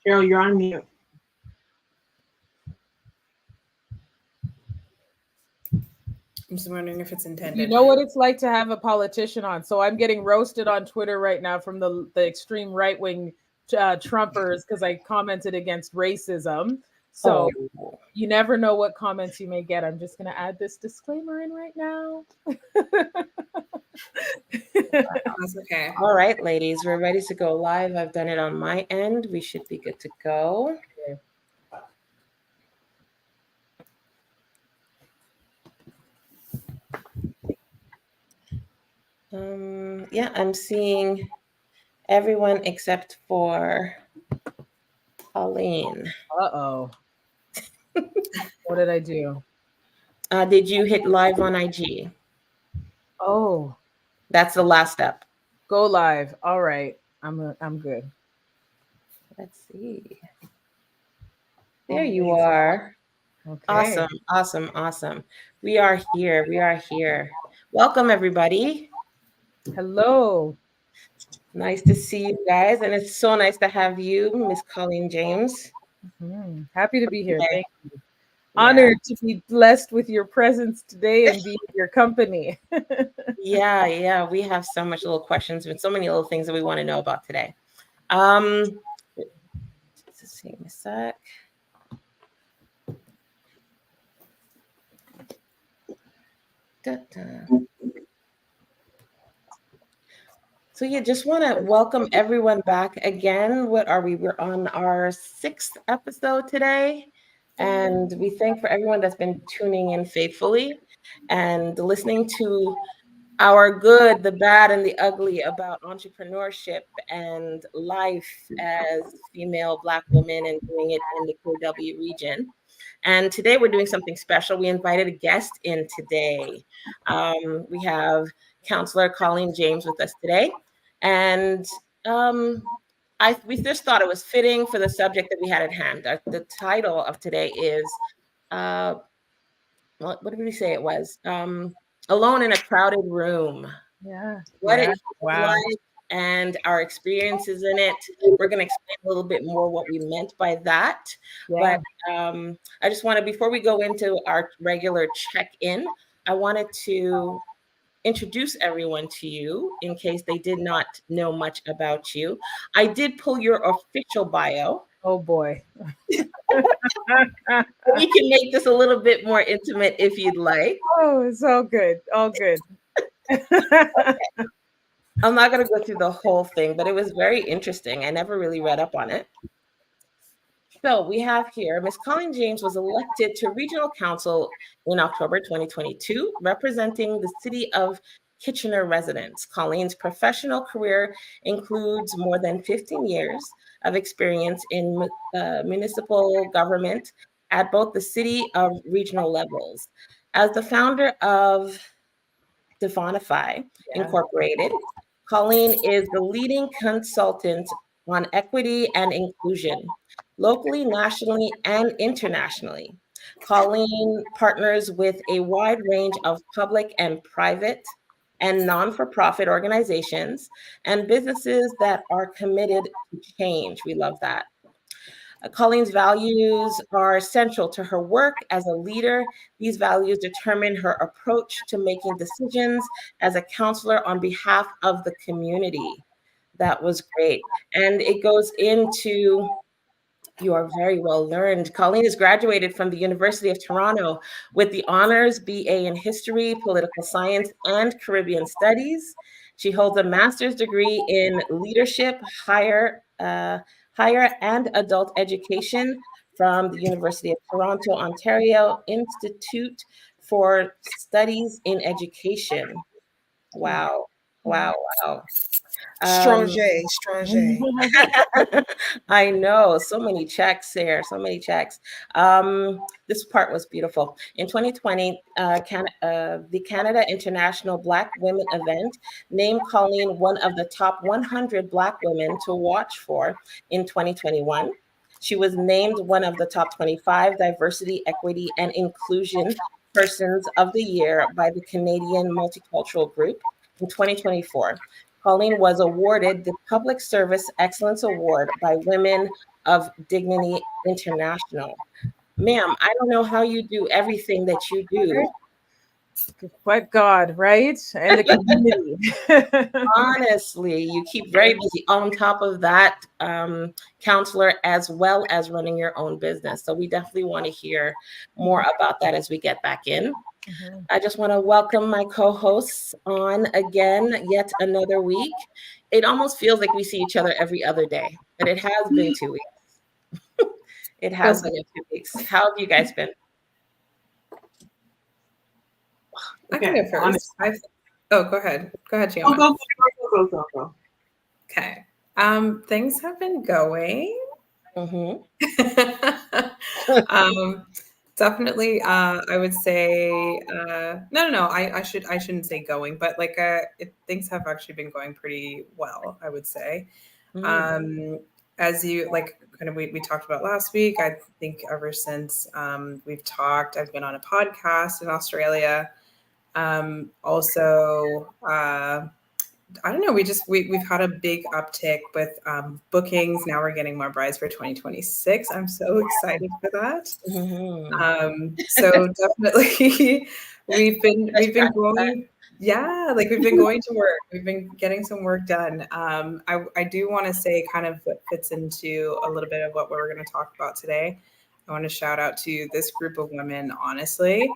Cheryl, you're on mute. I'm just wondering if it's intended. You know what it's like to have a politician on. So I'm getting roasted on Twitter right now from the extreme right wing Trumpers because I commented against racism. So you never know what comments you may get. I'm just going to add this disclaimer in right now. That's okay. All right, ladies, we're ready to go live. I've done it on my end. We should be good to go. Yeah, I'm seeing everyone except for Pauline. Uh-oh. What did I do? Did you hit live on IG? Oh. That's the last step. Go live. All right. I'm good. Let's see. There you are. Okay. Awesome. We are here. Welcome, everybody. Hello. Nice to see you guys. And it's so nice to have you, Miss Colleen James. Happy to be here. Thank you. Honored to be blessed with your presence today and be in your company. Yeah. We have so much little questions and so many little things that we want to know about today. Just take a sec. So just want to welcome everyone back again. What are we? We're on our 6th episode today. And we thank for everyone that's been tuning in faithfully and listening to our good, the bad, and the ugly about entrepreneurship and life as female Black women and doing it in the KW region. And today we're doing something special. We invited a guest in today. We have Counselor Colleen James with us today. And we just thought it was fitting for the subject that we had at hand. The title of today is, what did we say it was? Alone in a Crowded Room. Yeah. What it feels like and our experiences in it. We're going to explain a little bit more what we meant by that. Yeah. But I just wanted, before we go into our regular check-in, I wanted to introduce everyone to you in case they did not know much about you. I did pull your official bio. Oh boy. We can make this a little bit more intimate if you'd like. Oh, it's all good. All good. Okay. I'm not going to go through the whole thing, but it was very interesting. I never really read up on it. So we have here, Ms. Colleen James was elected to Regional Council in October 2022, representing the City of Kitchener residents. Colleen's professional career includes more than 15 years of experience in municipal government at both the city of regional levels. As the founder of Defonify Incorporated, Colleen is the leading consultant on equity and inclusion, locally, nationally, and internationally. Colleen partners with a wide range of public and private and non-for-profit organizations and businesses that are committed to change. We love that. Colleen's values are central to her work as a leader. These values determine her approach to making decisions as a counselor on behalf of the community. That was great. And it goes into, you are very well learned. Colleen is graduated from the University of Toronto with the honors BA in History, Political Science, and Caribbean Studies. She holds a master's degree in Leadership, Higher and Adult Education from the University of Toronto, Ontario Institute for Studies in Education. Wow. Strong J. I know, so many checks here, so many checks. This part was beautiful. In 2020, the Canada International Black Women event named Colleen one of the top 100 Black women to watch for in 2021. She was named one of the top 25 diversity, equity, and inclusion persons of the year by the Canadian Multicultural Group in 2024. Colleen was awarded the Public Service Excellence Award by Women of Dignity International. Ma'am, I don't know how you do everything that you do. But God, right? And the community. Honestly, you keep very busy on top of that, counselor, as well as running your own business. So we definitely want to hear more about that as we get back in. Mhm. I just want to welcome my co-hosts on again, yet another week. It almost feels like we see each other every other day, but it has been 2 weeks. It has been 2 weeks. How have you guys been? I can go first. Oh, go ahead. Go ahead, Chioma. Go. Okay. Things have been going. Mm-hmm. Definitely. I would say no. I shouldn't say going, but like things have actually been going pretty well, I would say. As you like kind of we talked about last week, I think ever since we've talked, I've been on a podcast in Australia. Also, I don't know. We've had a big uptick with bookings. Now we're getting more brides for 2026. I'm so excited for that. So definitely, we've been going. Yeah, like we've been going to work. We've been getting some work done. I do want to say kind of what fits into a little bit of what we're going to talk about today. I want to shout out to this group of women. Honestly,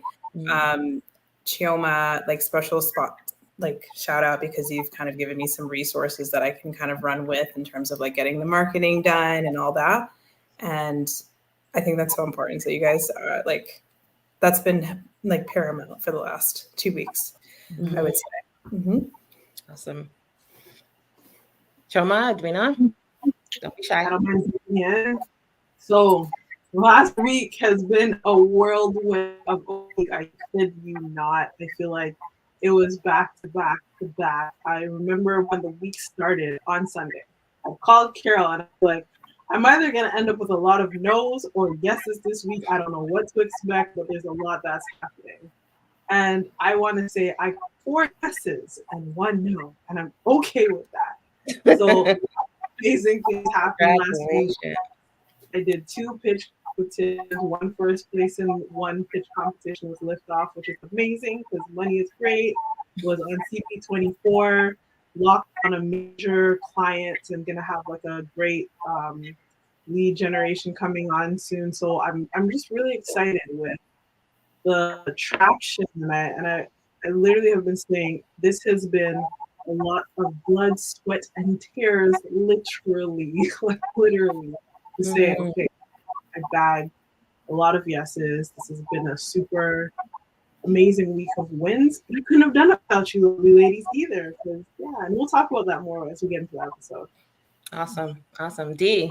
Chioma, like special spot, like shout out because you've kind of given me some resources that I can kind of run with in terms of like getting the marketing done and all that. And I think that's so important. So you guys are like, that's been like paramount for the last 2 weeks, I would say. Awesome. Chioma, Edwina, don't be shy. Yeah. So last week has been a whirlwind of I kid you not. I feel like it was back to back to back. I remember when the week started on Sunday. I called Carol and I was like, I'm either going to end up with a lot of no's or yeses this week. I don't know what to expect, but there's a lot that's happening. And I want to say I got 4 yeses and 1 no, and I'm okay with that. So amazing things happened last week. I did 2 pitch competitions, 1 first place and 1 pitch competition was liftoff, which is amazing because money is great. Was on CP24, locked on a major client and gonna have like a great lead generation coming on soon. So I'm just really excited with the traction, and I literally have been saying this has been a lot of blood, sweat, and tears, literally, like literally, to say, okay, I bagged a lot of yeses. This has been a super amazing week of wins. I couldn't have done it without you, lovely ladies, either. Because and we'll talk about that more as we get into the episode. Awesome. D.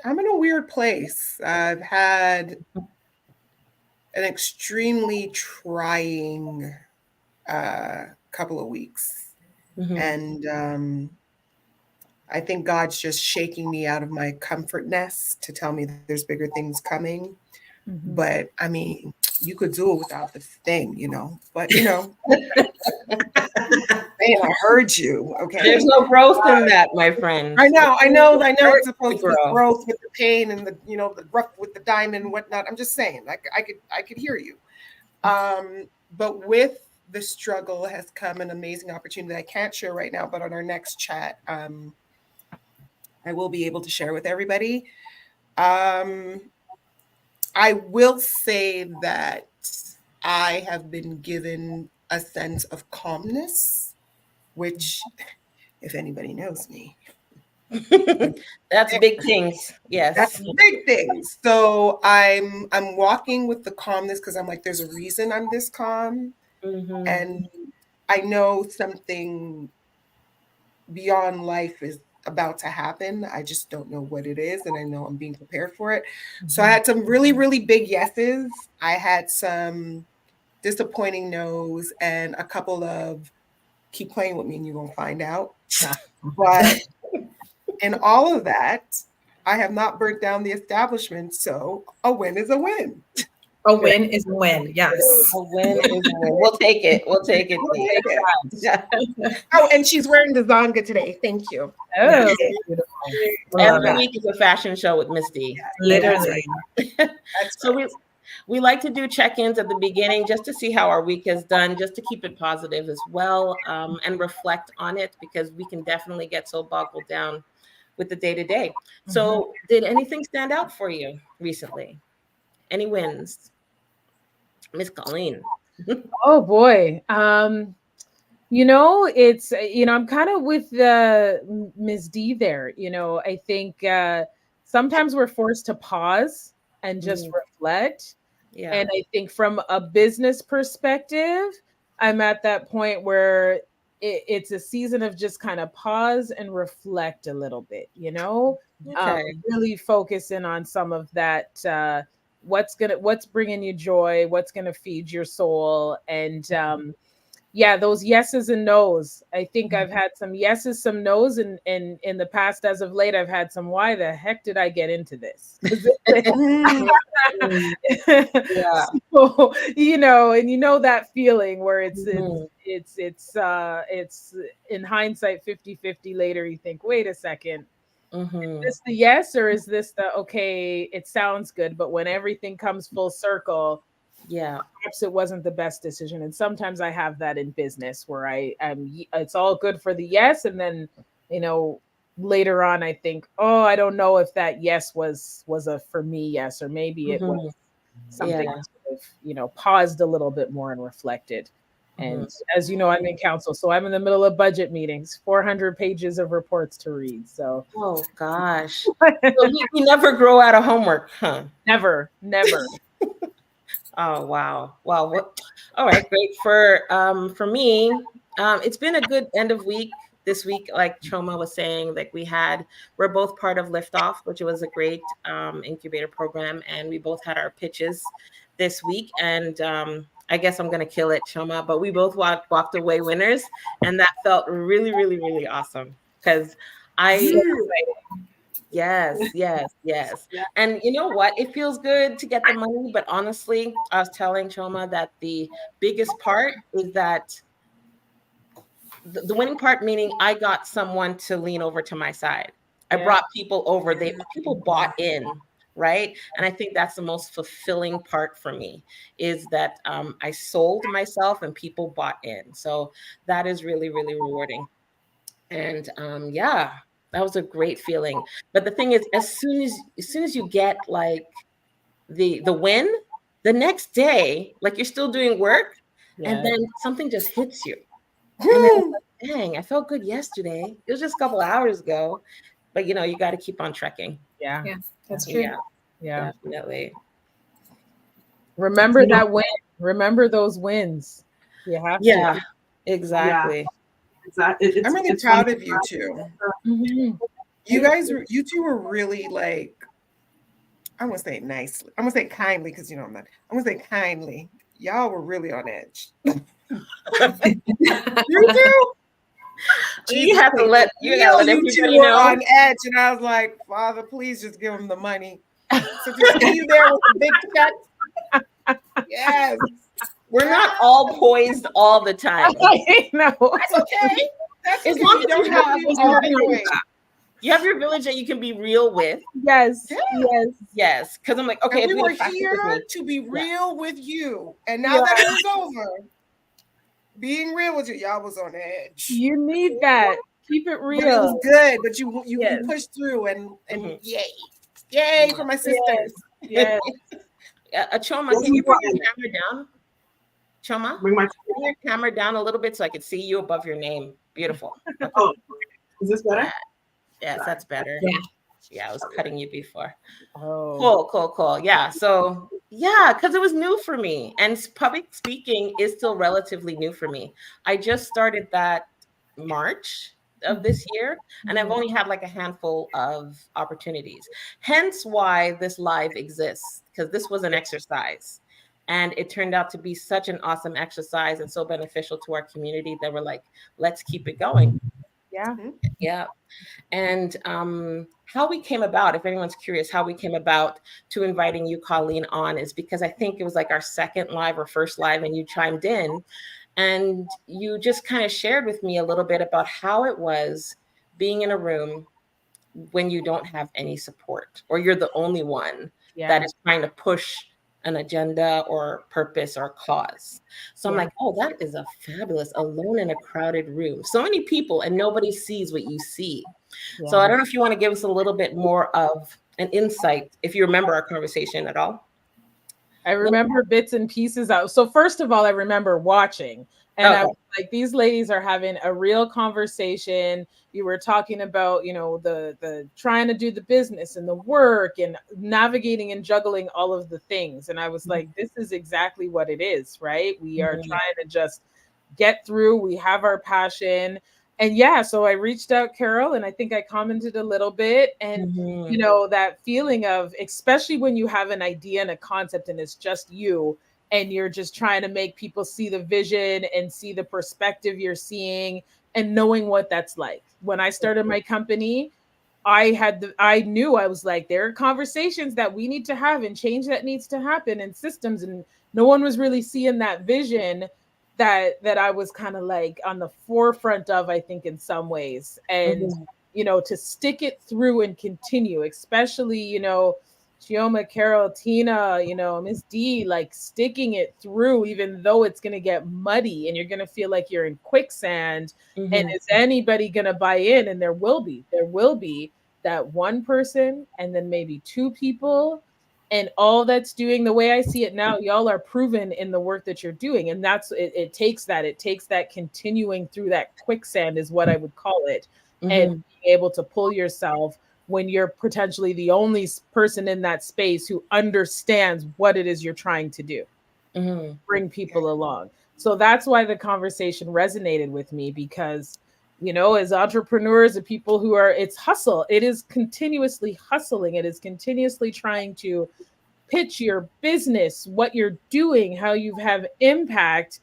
I'm in a weird place. I've had an extremely trying couple of weeks. And I think God's just shaking me out of my comfort nest to tell me that there's bigger things coming. But I mean, you could do it without the thing, but man, I heard you. Okay. There's no growth in that, my friend. I know it's supposed to be growth with the pain and the rough with the diamond and whatnot. I'm just saying, like I could hear you. But with the struggle has come an amazing opportunity that I can't share right now, but on our next chat, I will be able to share with everybody. I will say that I have been given a sense of calmness, which, if anybody knows me, that's big things. Yes, that's big things. So I'm walking with the calmness because I'm like, there's a reason I'm this calm, and I know something beyond life is about to happen. I just don't know what it is, and I know I'm being prepared for it. So I had some really, really big yeses. I had some disappointing no's and a couple of keep playing with me and you're gonna find out. But in all of that, I have not burnt down the establishment. So a win is a win. A win is a win. Yes. A win is a win. We'll take it. We'll take it. We'll take it. Oh, and she's wearing the Zonga today. Thank you. Oh, beautiful. Every week is a fashion show with Miss D. Literally. So we like to do check-ins at the beginning just to see how our week has done, just to keep it positive as well, and reflect on it, because we can definitely get so boggled down with the day-to-day. So did anything stand out for you recently? Any wins? Miss Colleen. Oh boy. It's I'm kind of with Ms. D there. I think sometimes we're forced to pause and just reflect. Yeah. And I think from a business perspective, I'm at that point where it's a season of just kind of pause and reflect a little bit, really focus in on some of that, what's bringing you joy, what's going to feed your soul. And those yeses and nos. I think I've had some yeses, some nos, and in the past, as of late, I've had some why the heck did I get into this? Yeah. So, and that feeling where it's in hindsight 50-50, later you think, wait a second, is this the yes, or is this the okay, it sounds good, but when everything comes full circle, perhaps it wasn't the best decision. And sometimes I have that in business where it's all good for the yes, and then later on I think, oh, I don't know if that yes was a for me yes, or maybe it was something sort of, paused a little bit more and reflected. And as you know, I'm in council, so I'm in the middle of budget meetings, 400 pages of reports to read. So, oh gosh, so we never grow out of homework, huh? Never. Oh wow. All right, great. For me, it's been a good end of week this week. Like Choma was saying, like we're both part of Liftoff, which was a great incubator program, and we both had our pitches this week. And I guess I'm gonna kill it, Choma, but we both walked away winners, and that felt really, really, really awesome because Yes. And you know what? It feels good to get the money, but honestly, I was telling Choma that the biggest part is that the winning part, meaning I got someone to lean over to my side. I brought people over. People bought in, right? And I think that's the most fulfilling part for me, is that I sold myself and people bought in. So that is really, really rewarding. And that was a great feeling. But the thing is, as soon as you get like the win, the next day, like you're still doing work, and then something just hits you. And then, dang, I felt good yesterday. It was just a couple hours ago. But you got to keep on trekking. Yeah, that's true. Yeah, definitely. Remember that win. Remember those wins. You have to. Yeah, exactly. I'm really proud of you two. You two were really like, I want to say nicely. I'm going to say kindly, because I'm not. I'm going to say kindly. Y'all were really on edge. You two? You have to let you two were on edge, and I was like, Father, please just give them the money. So to see you there with the big check. Yes. We're not all poised all the time. No, that's okay. As long as you have your village that you can be real with. Yes. Because I'm like, okay, we were here to be real with you, and now that it was over, being real with you, y'all was on edge. You need that. Keep it real. But it was good, but you pushed through, and yay for my sisters. Yes. Choma, can you bring your camera down? Choma, bring your camera down a little bit so I can see you above your name. Beautiful. Okay. Oh, is this better? Yes, that's better. Yeah, I was cutting you before. Oh, Cool. Yeah, so because it was new for me, and public speaking is still relatively new for me. I just started that March of this year, and I've only had like a handful of opportunities. Hence why this live exists, because this was an exercise. And it turned out to be such an awesome exercise and so beneficial to our community that we're like, let's keep it going. Yeah. Yeah. And how we came about, if anyone's curious, how we came about to inviting you, Colleen, on is because I think it was like our second live or first live, and you chimed in and you just kind of shared with me a little bit about how it was being in a room when you don't have any support or you're the only one that is trying to push an agenda or purpose or cause. So I'm like, oh, that is a fabulous alone in a crowded room. So many people and nobody sees what you see. Yeah. So I don't know if you want to give us a little bit more of an insight, if you remember our conversation at all. I remember bits and pieces out. So first of all, I remember watching, and I was like, these ladies are having a real conversation. You were talking about, you know, the trying to do the business and the work and navigating and juggling all of the things. And I was like, this is exactly what it is, right? We are trying to just get through. We have our passion. And yeah, so I reached out, Carol, and I think I commented a little bit. And, you know, that feeling of, especially when you have an idea and a concept and it's just you, and you're just trying to make people see the vision and see the perspective you're seeing and knowing what that's like. When I started my company, I knew, I was like, there are conversations that we need to have and change that needs to happen and systems. And no one was really seeing that vision that I was kind of like on the forefront of, I think, in some ways. And, you know, to stick it through and continue, especially, you know, Chioma, Carol, Tina, you know, Miss D, like sticking it through, even though it's going to get muddy and you're going to feel like you're in quicksand. And is anybody going to buy in? And there will be that one person and then maybe two people. And all that's doing, the way I see it now, y'all are proven in the work that you're doing. And that's, it takes that continuing through that quicksand is what I would call it. And being able to pull yourself when you're potentially the only person in that space who understands what it is you're trying to do, bring people along. So that's why the conversation resonated with me, because, you know, as entrepreneurs and people who are, it's hustle. It is continuously hustling. It is continuously trying to pitch your business, what you're doing, how you have impact,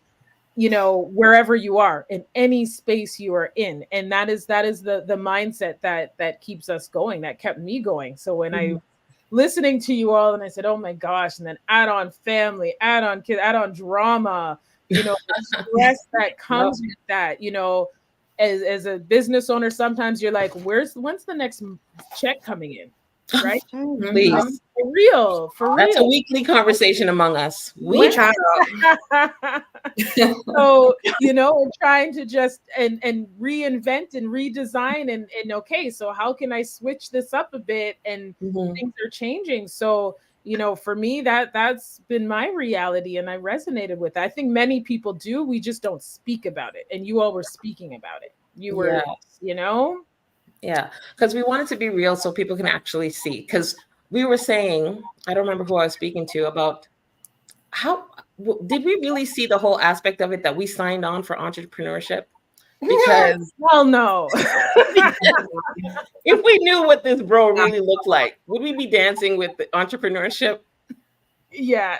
you know, wherever you are, in any space you are in. And that is the mindset that keeps us going, that kept me going. So when I listening to you all and I said, oh my gosh, and then add on family, add on kids, add on drama, you know, the stress that comes with that, you know, as a business owner, sometimes you're like, when's the next check coming in? Right? Please. For real. That's a weekly conversation among us. We try. So, you know, and trying to just and reinvent and redesign and okay, so how can I switch this up a bit? And things are changing. So, you know, for me, that's been my reality, and I resonated with it. I think many people do. We just don't speak about it. And you all were speaking about it. You were, you know? Yeah, because we wanted to be real so people can actually see. Because we were saying, I don't remember who I was speaking to about how did we really see the whole aspect of it that we signed on for entrepreneurship? Because well, no. If we knew what this bro really looked like, would we be dancing with the entrepreneurship? Yeah.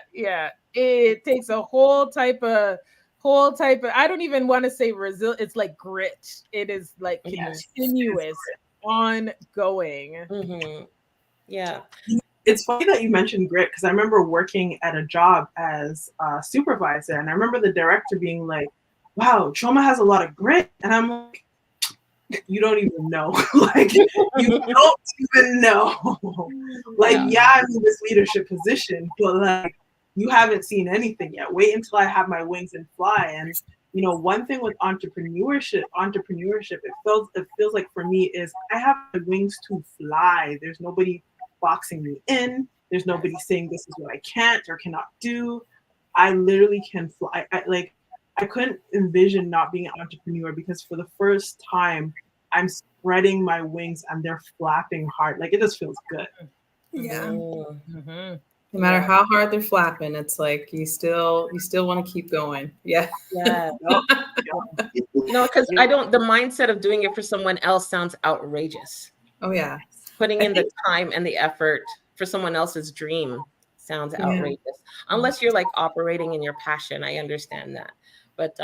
It takes a whole type of I don't even want to say it's like grit. It is like continuous, ongoing. Yeah. It's funny that you mentioned grit, because I remember working at a job as a supervisor, and I remember the director being like, wow, Choma has a lot of grit. And I'm like, you don't even know. Like, you don't even know. Like, I'm in this leadership position, but like, you haven't seen anything yet. Wait until I have my wings and fly. And you know, one thing with entrepreneurship, it feels like for me is I have my wings to fly. There's nobody boxing me in. There's nobody saying this is what I can't or cannot do. I literally can fly. I couldn't envision not being an entrepreneur, because for the first time I'm spreading my wings and they're flapping hard. Like, it just feels good. Yeah. No matter how hard they're flapping, it's like you still want to keep going. Yeah. Yeah. No, because the mindset of doing it for someone else sounds outrageous. Oh yeah. Putting in the time and the effort for someone else's dream sounds outrageous. Unless you're like operating in your passion. I understand that. But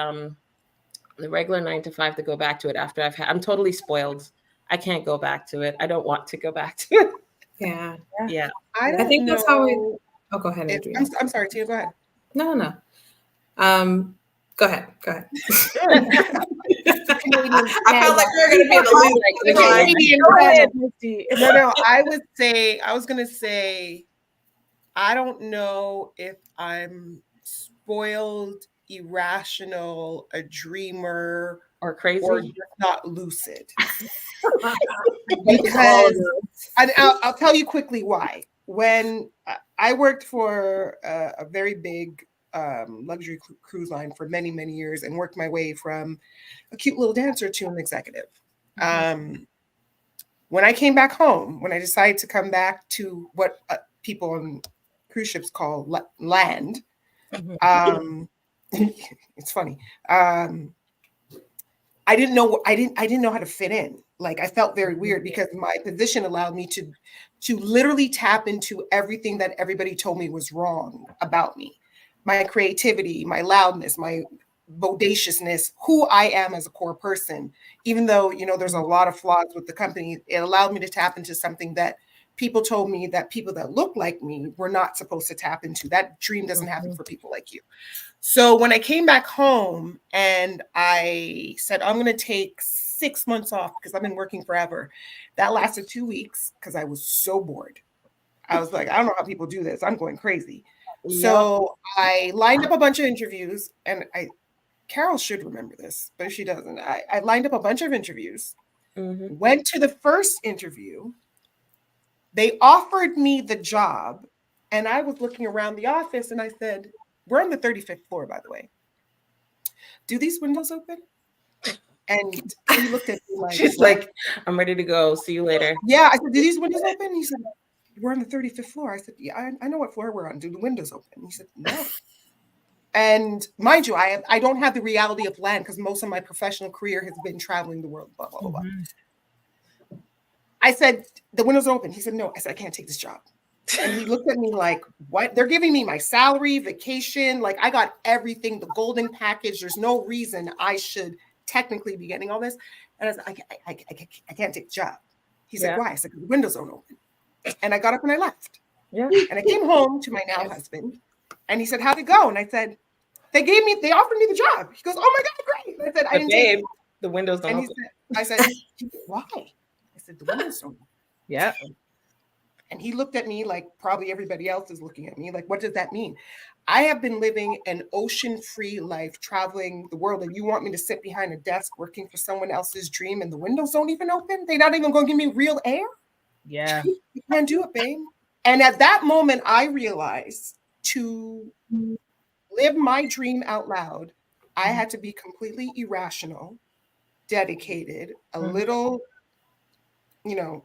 the regular 9 to 5 to go back to it after I'm totally spoiled. I can't go back to it. I don't want to go back to it. Yeah. Yeah. I don't think know. that's how we. Oh, go ahead, if, Adrian. I'm sorry, Tia, go ahead. No. Go ahead. Go ahead. I felt like we were going to be in the No, I was going to say, I don't know if I'm spoiled, irrational, a dreamer, or crazy, or just not lucid. Because, and I'll tell you quickly why. When I worked for a very big luxury cruise line for many, many years and worked my way from a cute little dancer to an executive. When I came back home, when I decided to come back to what people on cruise ships call land, it's funny. I didn't know how to fit in. Like, I felt very weird because my position allowed me to literally tap into everything that everybody told me was wrong about me. My creativity, my loudness, my bodaciousness, who I am as a core person. Even though, there's a lot of flaws with the company, it allowed me to tap into something that people told me that people that look like me were not supposed to tap into. That dream doesn't happen for people like you. So when I came back home and I said, I'm going to take 6 months off because I've been working forever. That lasted 2 weeks because I was so bored. I was like, I don't know how people do this. I'm going crazy. Yep. So I lined up a bunch of interviews, and Carol should remember this, but if she doesn't, I lined up a bunch of interviews, went to the first interview. They offered me the job, and I was looking around the office and I said, we're on the 35th floor, by the way. Do these windows open? And he looked at me like, she's like, I'm ready to go. See you later. Yeah. I said, do these windows open? He said, we're on the 35th floor. I said, yeah, I know what floor we're on. Do the windows open? He said, no. And mind you, I don't have the reality of land because most of my professional career has been traveling the world, blah, blah, blah, blah. I said, the windows are open. He said, no. I said, I can't take this job. And he looked at me like, what? They're giving me my salary, vacation. Like, I got everything, the golden package. There's no reason I should technically be getting all this. And I was like, I can't take the job. He said, why? I said, the windows don't open. And I got up and I left. Yeah. And I came home to my now husband. And he said, how'd it go? And I said, they offered me the job. He goes, oh my God, great. And I said, I didn't take it. The windows don't open. I said, why? I said, the windows don't open. Yeah. And he looked at me like probably everybody else is looking at me. Like, what does that mean? I have been living an ocean-free life, traveling the world, and you want me to sit behind a desk working for someone else's dream and the windows don't even open? They're not even going to give me real air? Yeah. You can't do it, babe. And at that moment, I realized to live my dream out loud, I had to be completely irrational, dedicated, a little,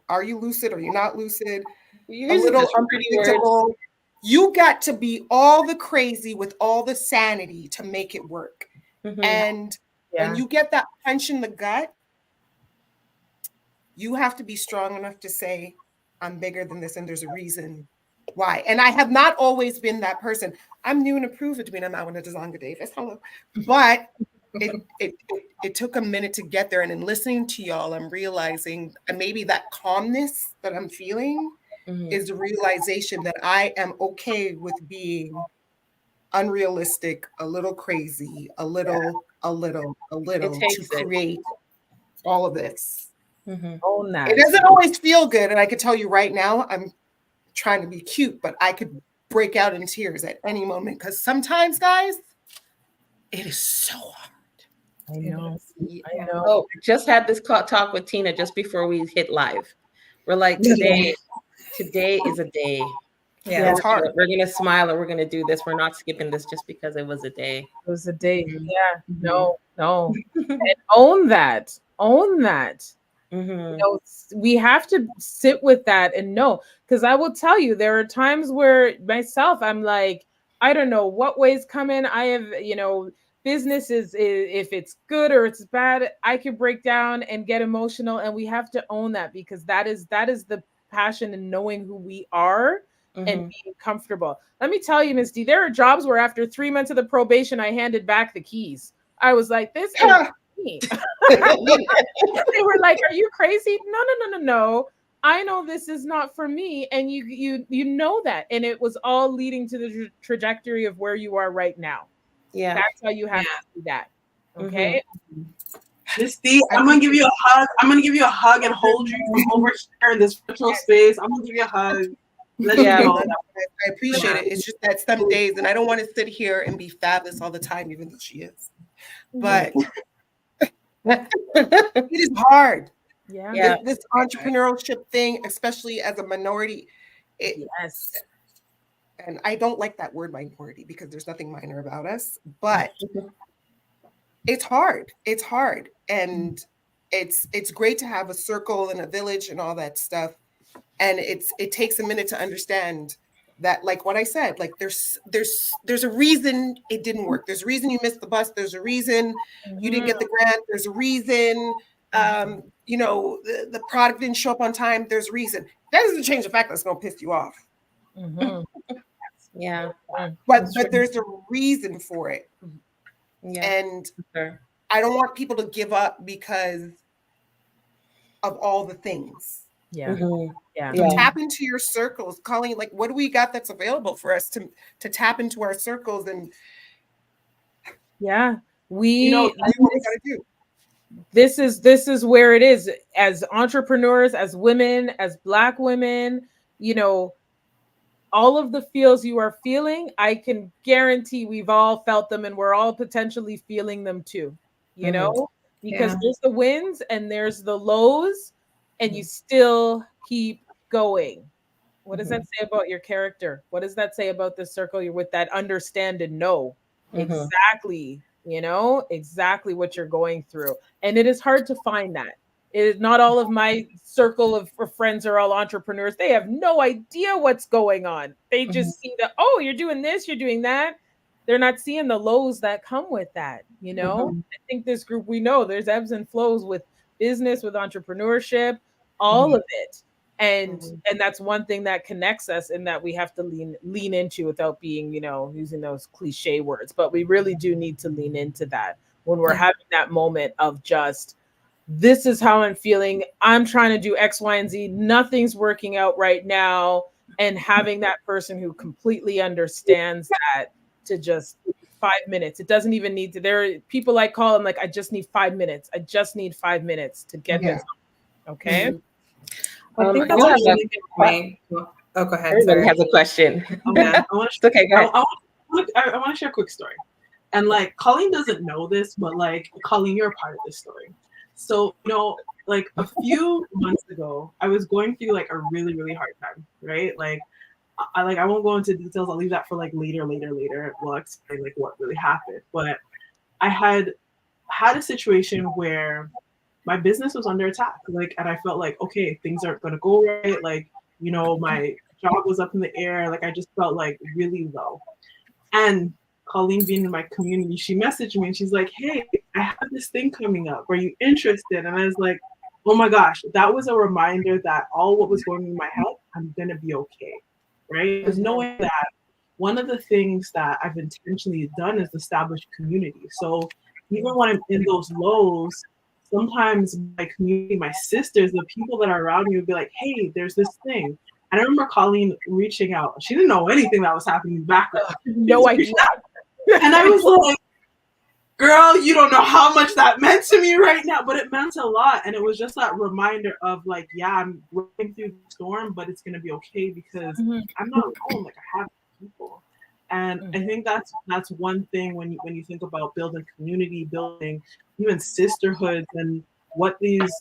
are you lucid? Are you not lucid? A little unpredictable. You got to be all the crazy with all the sanity to make it work. And when you get that punch in the gut, you have to be strong enough to say, I'm bigger than this, and there's a reason why. And I have not always been that person. I'm new and approved to being a Mawana Dezanga Davis. Hello. But it took a minute to get there. And in listening to y'all, I'm realizing maybe that calmness that I'm feeling is the realization that I am okay with being unrealistic, a little crazy, a little to create all of this. Own that. It doesn't always feel good. And I could tell you right now, I'm trying to be cute, but I could break out in tears at any moment. Because sometimes, guys, it is so hard. I know. Oh, just had this talk with Tina just before we hit live. We're like, today is a day. Yeah, it's hard. We're gonna smile and we're gonna do this. We're not skipping this just because it was a day. It was a day. Yeah. No. And own that. We have to sit with that and know, because I will tell you, there are times where myself, I'm like, I don't know what way's coming. I have, business is if it's good or it's bad, I could break down and get emotional, and we have to own that, because that is the passion in knowing who we are and being comfortable. Let me tell you, Ms. D, there are jobs where after 3 months of the probation, I handed back the keys. I was like, this is me. They were like, "Are you crazy?" No. I know this is not for me, and you know that, and it was all leading to the trajectory of where you are right now. Yeah. That's how you have to see that. Okay. Misty, I'm gonna give you a hug. I'm gonna give you a hug and hold you from over here in this virtual space. I'm gonna give you a hug. Let you know. I appreciate it. It's just that some days, and I don't want to sit here and be fabulous all the time, even though she is. But it is hard. Yeah. This entrepreneurship thing, especially as a minority. Yes. And I don't like that word minority because there's nothing minor about us, but it's hard. It's hard. And it's great to have a circle and a village and all that stuff. And it takes a minute to understand that, like what I said, like there's a reason it didn't work. There's a reason you missed the bus. There's a reason you didn't get the grant. There's a reason the product didn't show up on time. There's a reason. That doesn't change the fact that it's gonna piss you off. Yeah. But there's a reason for it. Yeah. And I don't want people to give up because of all the things. Yeah. Yeah. Tap into your circles, Colleen. Like, what do we got that's available for us to tap into our circles? And that's what we gotta do. This is where it is as entrepreneurs, as women, as Black women, all of the feels you are feeling, I can guarantee we've all felt them, and we're all potentially feeling them too, because there's the wins and there's the lows, and you still keep going. What does that say about your character? What does that say about this circle you're with, that understand and know exactly, exactly what you're going through? And it is hard to find that. It is not all of my circle of friends are all entrepreneurs. They have no idea what's going on. They just see that, oh, you're doing this, you're doing that. They're not seeing the lows that come with that. I think this group, we know there's ebbs and flows with business, with entrepreneurship, all of it. And that's one thing that connects us, and that we have to lean into without being, using those cliche words. But we really do need to lean into that when we're having that moment of just, this is how I'm feeling. I'm trying to do X, Y, and Z. Nothing's working out right now. And having that person who completely understands that, to just 5 minutes. It doesn't even need to. There are people I call them, like, I just need 5 minutes. I just need 5 minutes to get this. Okay. I think that's really good point. Oh, go ahead. Everybody has a question. It's okay. Go ahead. I want to share a quick story. And like, Colleen doesn't know this, but like, Colleen, you're a part of this story. So, like a few months ago, I was going through like a really, really hard time, right? Like, I won't go into details. I'll leave that for like later. We'll explain like what really happened. But I had a situation where my business was under attack. Like, and I felt like, okay, things aren't going to go right. Like, my job was up in the air. Like, I just felt like really low. And Colleen, being in my community, she messaged me and she's like, hey, I have this thing coming up. Are you interested? And I was like, oh my gosh, that was a reminder that all what was going on in my head, I'm going to be okay. Right? Because knowing that one of the things that I've intentionally done is establish community. So even when I'm in those lows, sometimes my community, my sisters, the people that are around me would be like, hey, there's this thing. And I remember Colleen reaching out. She didn't know anything that was happening in the background. No idea. And I was like, girl, you don't know how much that meant to me right now. But it meant a lot. And it was just that reminder of like, yeah, I'm going through the storm, but it's going to be okay because I'm not alone. Like, I have people. And I think that's one thing when you think about building community, building even sisterhoods, and what these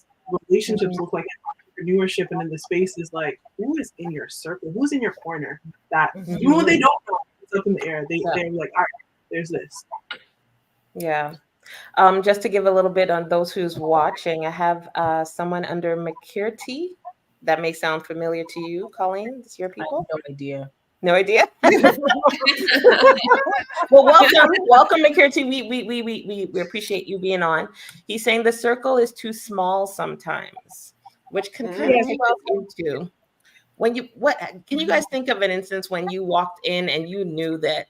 relationships look like in entrepreneurship and in the space is like, who is in your circle? Who's in your corner? That even when they don't know it's up in the air, they're like, all right, there's this. Yeah. Just to give a little bit on those who's watching, I have someone under McCurty. That may sound familiar to you, Colleen. It's your people? I have no idea. No idea. Well, welcome, McCurty. We appreciate you being on. He's saying the circle is too small sometimes, which can kind of take us into can you guys think of an instance when you walked in and you knew that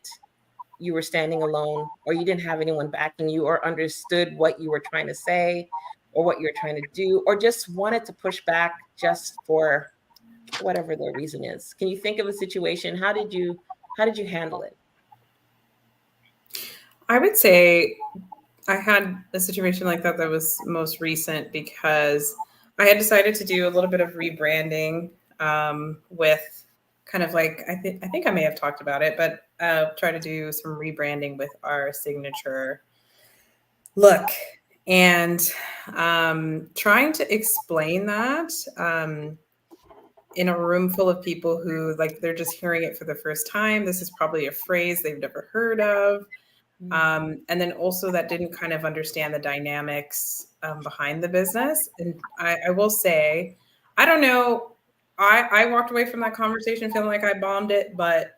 you were standing alone, or you didn't have anyone backing you, or understood what you were trying to say, or what you're trying to do, or just wanted to push back just for whatever their reason is? Can you think of a situation? How did you handle it? I would say I had a situation like that was most recent because I had decided to do a little bit of rebranding with kind of like I think I may have talked about it, but try to do some rebranding with our signature look, and trying to explain that in a room full of people who like they're just hearing it for the first time. This is probably a phrase they've never heard of. And then also that didn't kind of understand the dynamics behind the business. And I will say, I don't know, I walked away from that conversation feeling like I bombed it, but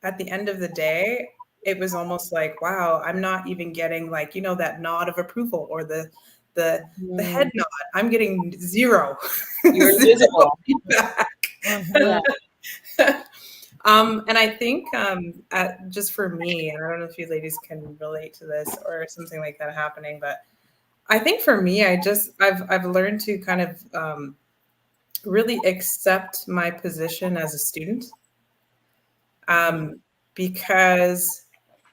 at the end of the day, it was almost like, wow, I'm not even getting like, that nod of approval or the head nod. I'm getting zero. You're invisible. Feedback. Yeah. And I think just for me, and I don't know if you ladies can relate to this or something like that happening, but I think for me, I've learned to kind of really accept my position as a student, because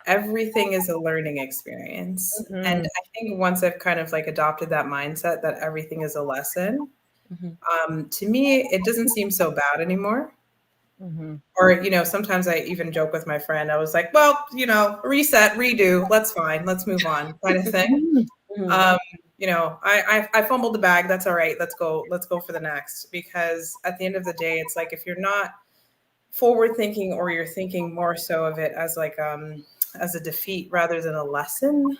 everything is a learning experience. And I think once I've kind of like adopted that mindset that everything is a lesson, to me, it doesn't seem so bad anymore. Or, sometimes I even joke with my friend. I was like, well, reset, redo, let's move on, kind of thing. I fumbled the bag. That's all right. Let's go for the next. Because at the end of the day, it's like if you're not forward thinking, or you're thinking more so of it as like as a defeat rather than a lesson,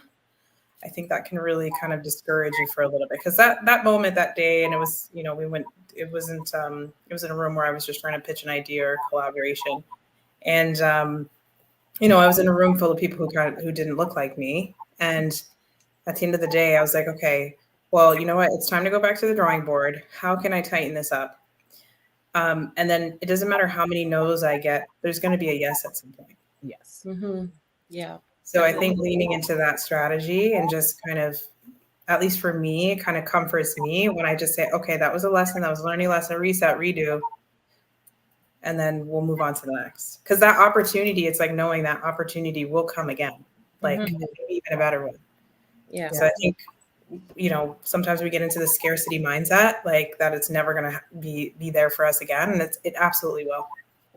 I think that can really kind of discourage you for a little bit. Because that moment that day, and it was, it wasn't, it was in a room where I was just trying to pitch an idea or collaboration. And, I was in a room full of people who didn't look like me. And at the end of the day, I was like, okay, well, you know what? It's time to go back to the drawing board. How can I tighten this up? And then it doesn't matter how many no's I get, there's going to be a yes at some point. Yes. Yeah. So I think leaning into that strategy and just kind of, at least for me, it kind of comforts me when I just say, okay, that was a lesson, that was a learning lesson, reset, redo, and then we'll move on to the next. Because that opportunity, it's like knowing that opportunity will come again, like maybe even a better one. Yeah. So I think, sometimes we get into the scarcity mindset, like that it's never going to be there for us again. And it absolutely will.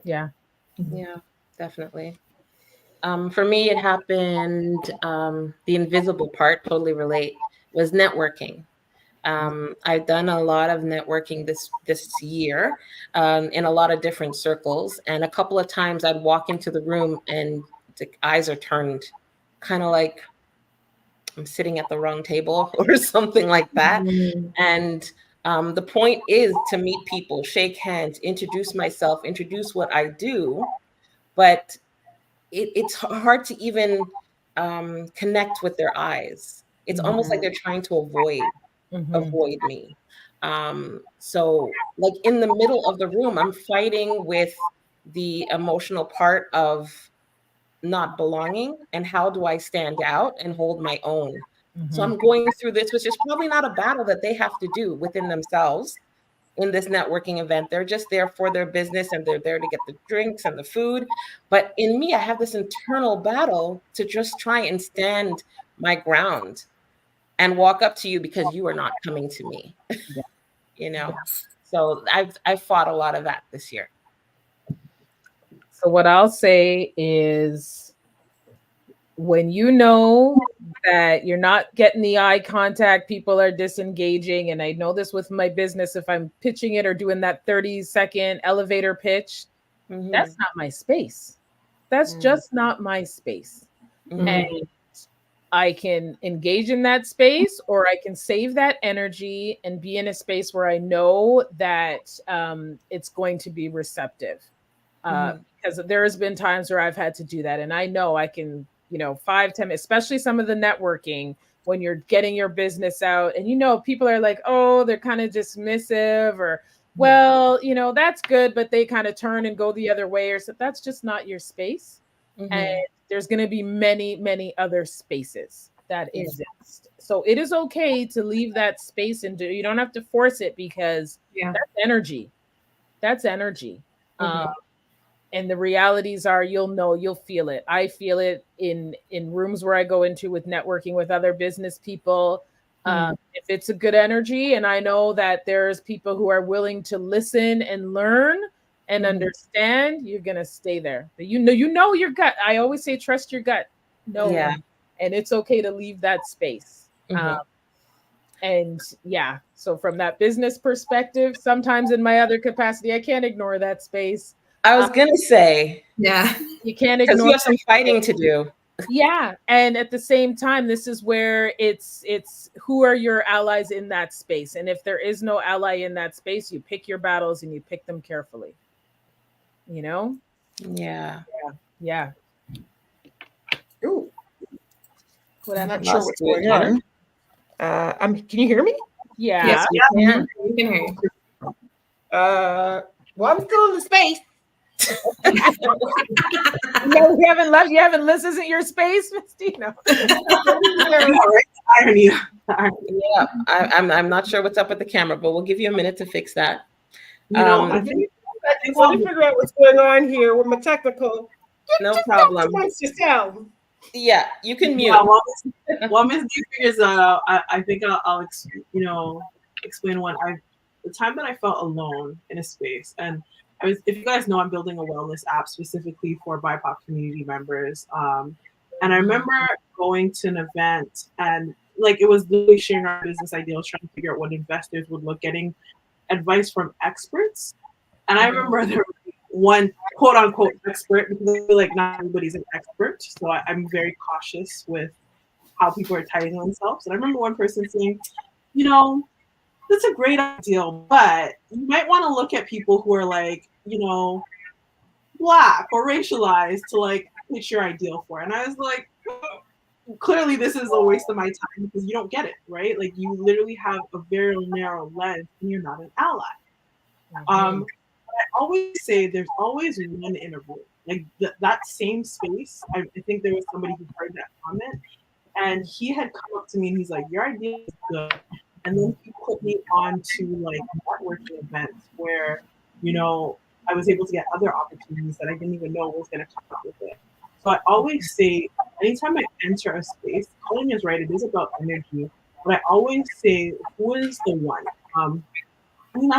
Yeah. Yeah, definitely. For me, it happened, the invisible part, totally relate, was networking. I've done a lot of networking this year in a lot of different circles. And a couple of times I'd walk into the room and the eyes are turned kind of like I'm sitting at the wrong table or something like that. And the point is to meet people, shake hands, introduce myself, introduce what I do. But it's hard to even connect with their eyes. It's almost like they're trying to avoid me. So like in the middle of the room, I'm fighting with the emotional part of not belonging and how do I stand out and hold my own. So I'm going through this, which is probably not a battle that they have to do within themselves in this networking event. They're just there for their business and they're there to get the drinks and the food. But in me, I have this internal battle to just try and stand my ground and walk up to you because you are not coming to me. So I've fought a lot of that this year. So what I'll say is when you know that you're not getting the eye contact, people are disengaging. And I know this with my business, if I'm pitching it or doing that 30-second elevator pitch, that's not my space. That's just not my space. And I can engage in that space, or I can save that energy and be in a space where I know that it's going to be receptive. Because there has been times where I've had to do that. And I know I can, 5, 10 minutes, especially some of the networking when you're getting your business out and, people are like, oh, they're kind of dismissive or, well, that's good, but they kind of turn and go the other way, or so that's just not your space. And there's going to be many, many other spaces that exist. So it is okay to leave that space, and you don't have to force it, because that's energy. That's energy. And the realities are, you'll feel it. I feel it in rooms where I go into with networking with other business people. If it's a good energy, and I know that there's people who are willing to listen and learn and understand, you're gonna stay there. But you know your gut. I always say, trust your gut. No, and it's okay to leave that space. And so from that business perspective, sometimes in my other capacity, I can't ignore that space. I was gonna say, you can't because ignore. you have some fighting to do. Yeah, and at the same time, this is where it's who are your allies in that space, and if there is no ally in that space, you pick your battles and you pick them carefully. You know? Yeah. Ooh. I'm not sure what's going on. Can you hear me? Yeah. Yes, we can. We can hear you. Well, I'm still in the space. No, you haven't left. You haven't. This isn't your space, Misty. No. Irony. Yeah, I'm not sure what's up with the camera, but we'll give you a minute to fix that. I think to figure out what's going on here with my technical. No problem. Amongst yourself. Yeah, you can mute. While Ms. D figures that out, I think I'll explain the time that I felt alone in a space. And if you guys know, I'm building a wellness app specifically for BIPOC community members. And I remember going to an event, and it was literally sharing our business ideals, trying to figure out what investors would look, getting advice from experts. And I remember there was one quote unquote expert, because I feel like not everybody's an expert. So I'm very cautious with how people are titling themselves. And I remember one person saying, that's a great ideal, but you might want to look at people who are Black or racialized to pitch your ideal for. And I was like, clearly this is a waste of my time, because you don't get it, right? You literally have a very narrow lens and you're not an ally. I always say there's always one in a room. That same space, I think there was somebody who heard that comment, and he had come up to me and he's like, your idea is good. And then he put me on to networking events where, I was able to get other opportunities that I didn't even know was going to come up with it. So I always say, anytime I enter a space, Colleen is right, it is about energy. But I always say, who is the one? I'm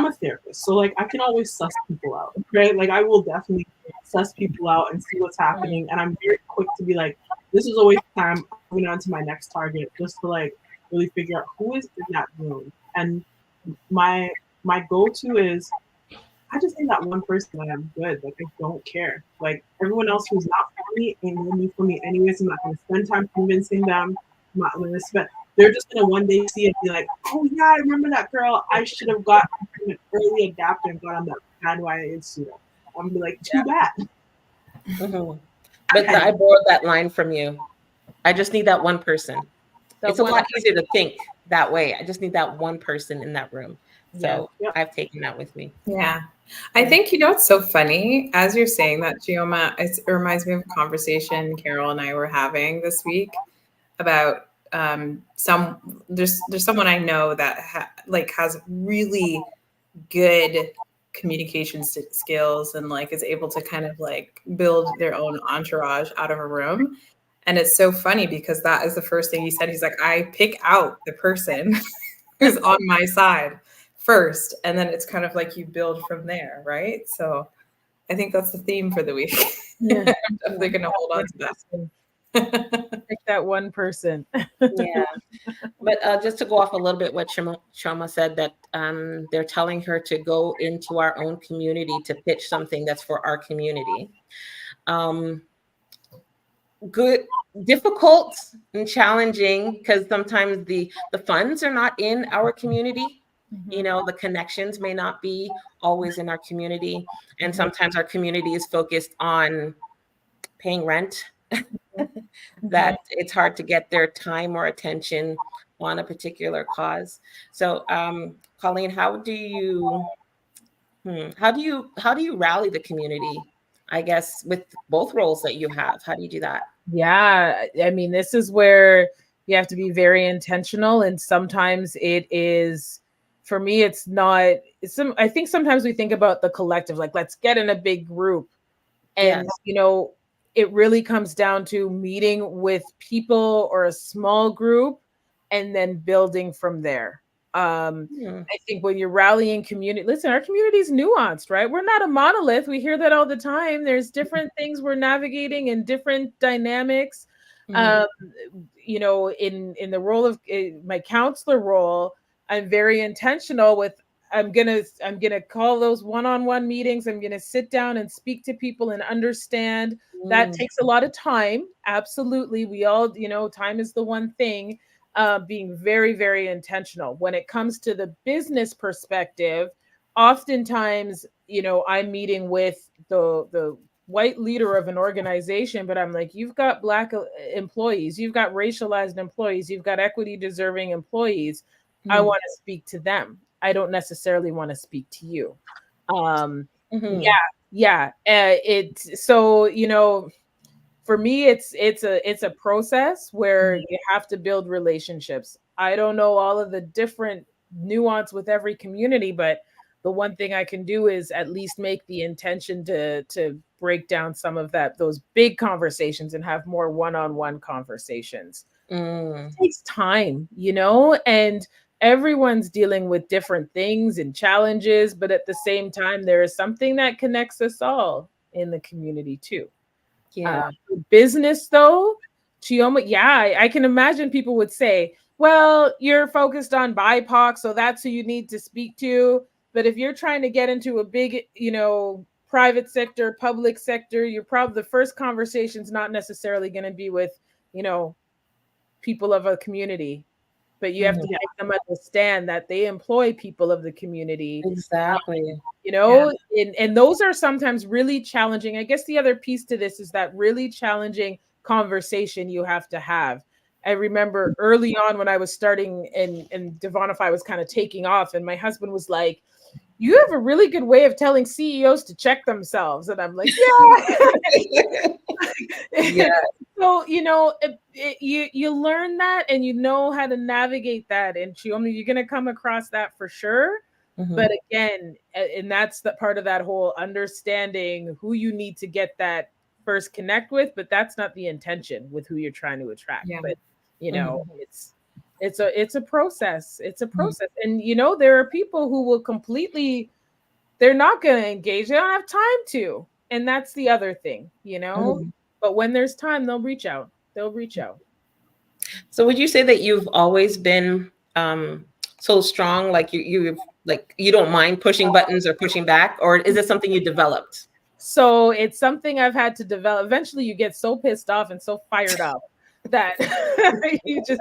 a therapist, so I can always suss people out, right? I will definitely suss people out and see what's happening. And I'm very quick to be like, this is a waste of time. I'm moving on to my next target, just to really figure out who is in that room. And my go-to is, I just need that one person that I'm good. I don't care. Everyone else who's not for me ain't gonna be for me anyways. I'm not gonna spend time convincing them. I'm not gonna spend. They're just gonna one day see it and be like, oh yeah, I remember that girl. I should have got an early adapter and got on that bandwagon sooner. I'm gonna be like, too bad. But I borrowed that line from you. I just need that one person. It's a lot easier to think that way. I just need that one person in that room. So I've taken that with me. Yeah. I think, it's so funny. As you're saying that, Gioma, it reminds me of a conversation Carol and I were having this week about there's someone I know that has really good communication skills and is able to kind of build their own entourage out of a room. And it's so funny because that is the first thing he said. He's like, I pick out the person who's on my side first, and then it's kind of you build from there, right? So I think that's the theme for the week. I'm definitely going to hold on to that. Pick that one person. Yeah. But just to go off a little bit what Shoma said, that they're telling her to go into our own community to pitch something that's for our community. Good, difficult and challenging, because sometimes the funds are not in our community. The connections may not be always in our community. And sometimes our community is focused on paying rent, that it's hard to get their time or attention on a particular cause. So, Colleen, how do you rally the community, I guess, with both roles that you have? How do you do that? Yeah, I mean, this is where you have to be very intentional, and sometimes it is, for me, it's not. I think sometimes we think about the collective, like let's get in a big group, and Yes. it really comes down to meeting with people or a small group, and then building from there. Hmm. I think when you're rallying community, listen, our community is nuanced, right? We're not a monolith. We hear that all the time. There's different things we're navigating and different dynamics. Mhm. Um, in the role of my counselor role, I'm very intentional with I'm gonna call those one-on-one meetings. I'm gonna sit down and speak to people and understand. That Mm. takes a lot of time. Absolutely. We all, time is the one thing. Being very, very intentional. When it comes to the business perspective, oftentimes, I'm meeting with the white leader of an organization, but I'm like, you've got Black employees, you've got racialized employees, you've got equity deserving employees. I Mhm. want to speak to them. I don't necessarily want to speak to you. Yeah, Mhm. yeah. For me, it's a process where Mhm. you have to build relationships. I don't know all of the different nuance with every community, but the one thing I can do is at least make the intention to break down some of those big conversations and have more one-on-one conversations. Mm. It takes time, and everyone's dealing with different things and challenges, but at the same time, there is something that connects us all in the community too. Yeah. Business though, Chioma, yeah, I can imagine people would say, well, you're focused on BIPOC, so that's who you need to speak to. But if you're trying to get into a big, private sector, public sector, you're probably the first conversation's not necessarily going to be with, you know, people of a community, but you have Mhm. to make them understand that they employ people of the community. Exactly. Yeah. And those are sometimes really challenging. I guess the other piece to this is that really challenging conversation you have to have. I remember early on when I was starting and Devonify was kind of taking off, and my husband was like, you have a really good way of telling CEOs to check themselves. And I'm like, yeah. Yeah. So, you learn that and you know how to navigate that. And you're going to come across that for sure. But Mhm. again, and that's the part of that whole understanding who you need to get that first connect with, but that's not the intention with who you're trying to attract. Yeah. But Mhm. it's a process. It's a Mhm. process. And there are people who will completely, they're not going to engage. They don't have time to. And that's the other thing. Mhm. But when there's time, they'll reach out. They'll reach out. So would you say that you've always been so strong, like you don't mind pushing buttons or pushing back, or is it something you developed? So it's something I've had to develop. Eventually, you get so pissed off and so fired up that you just,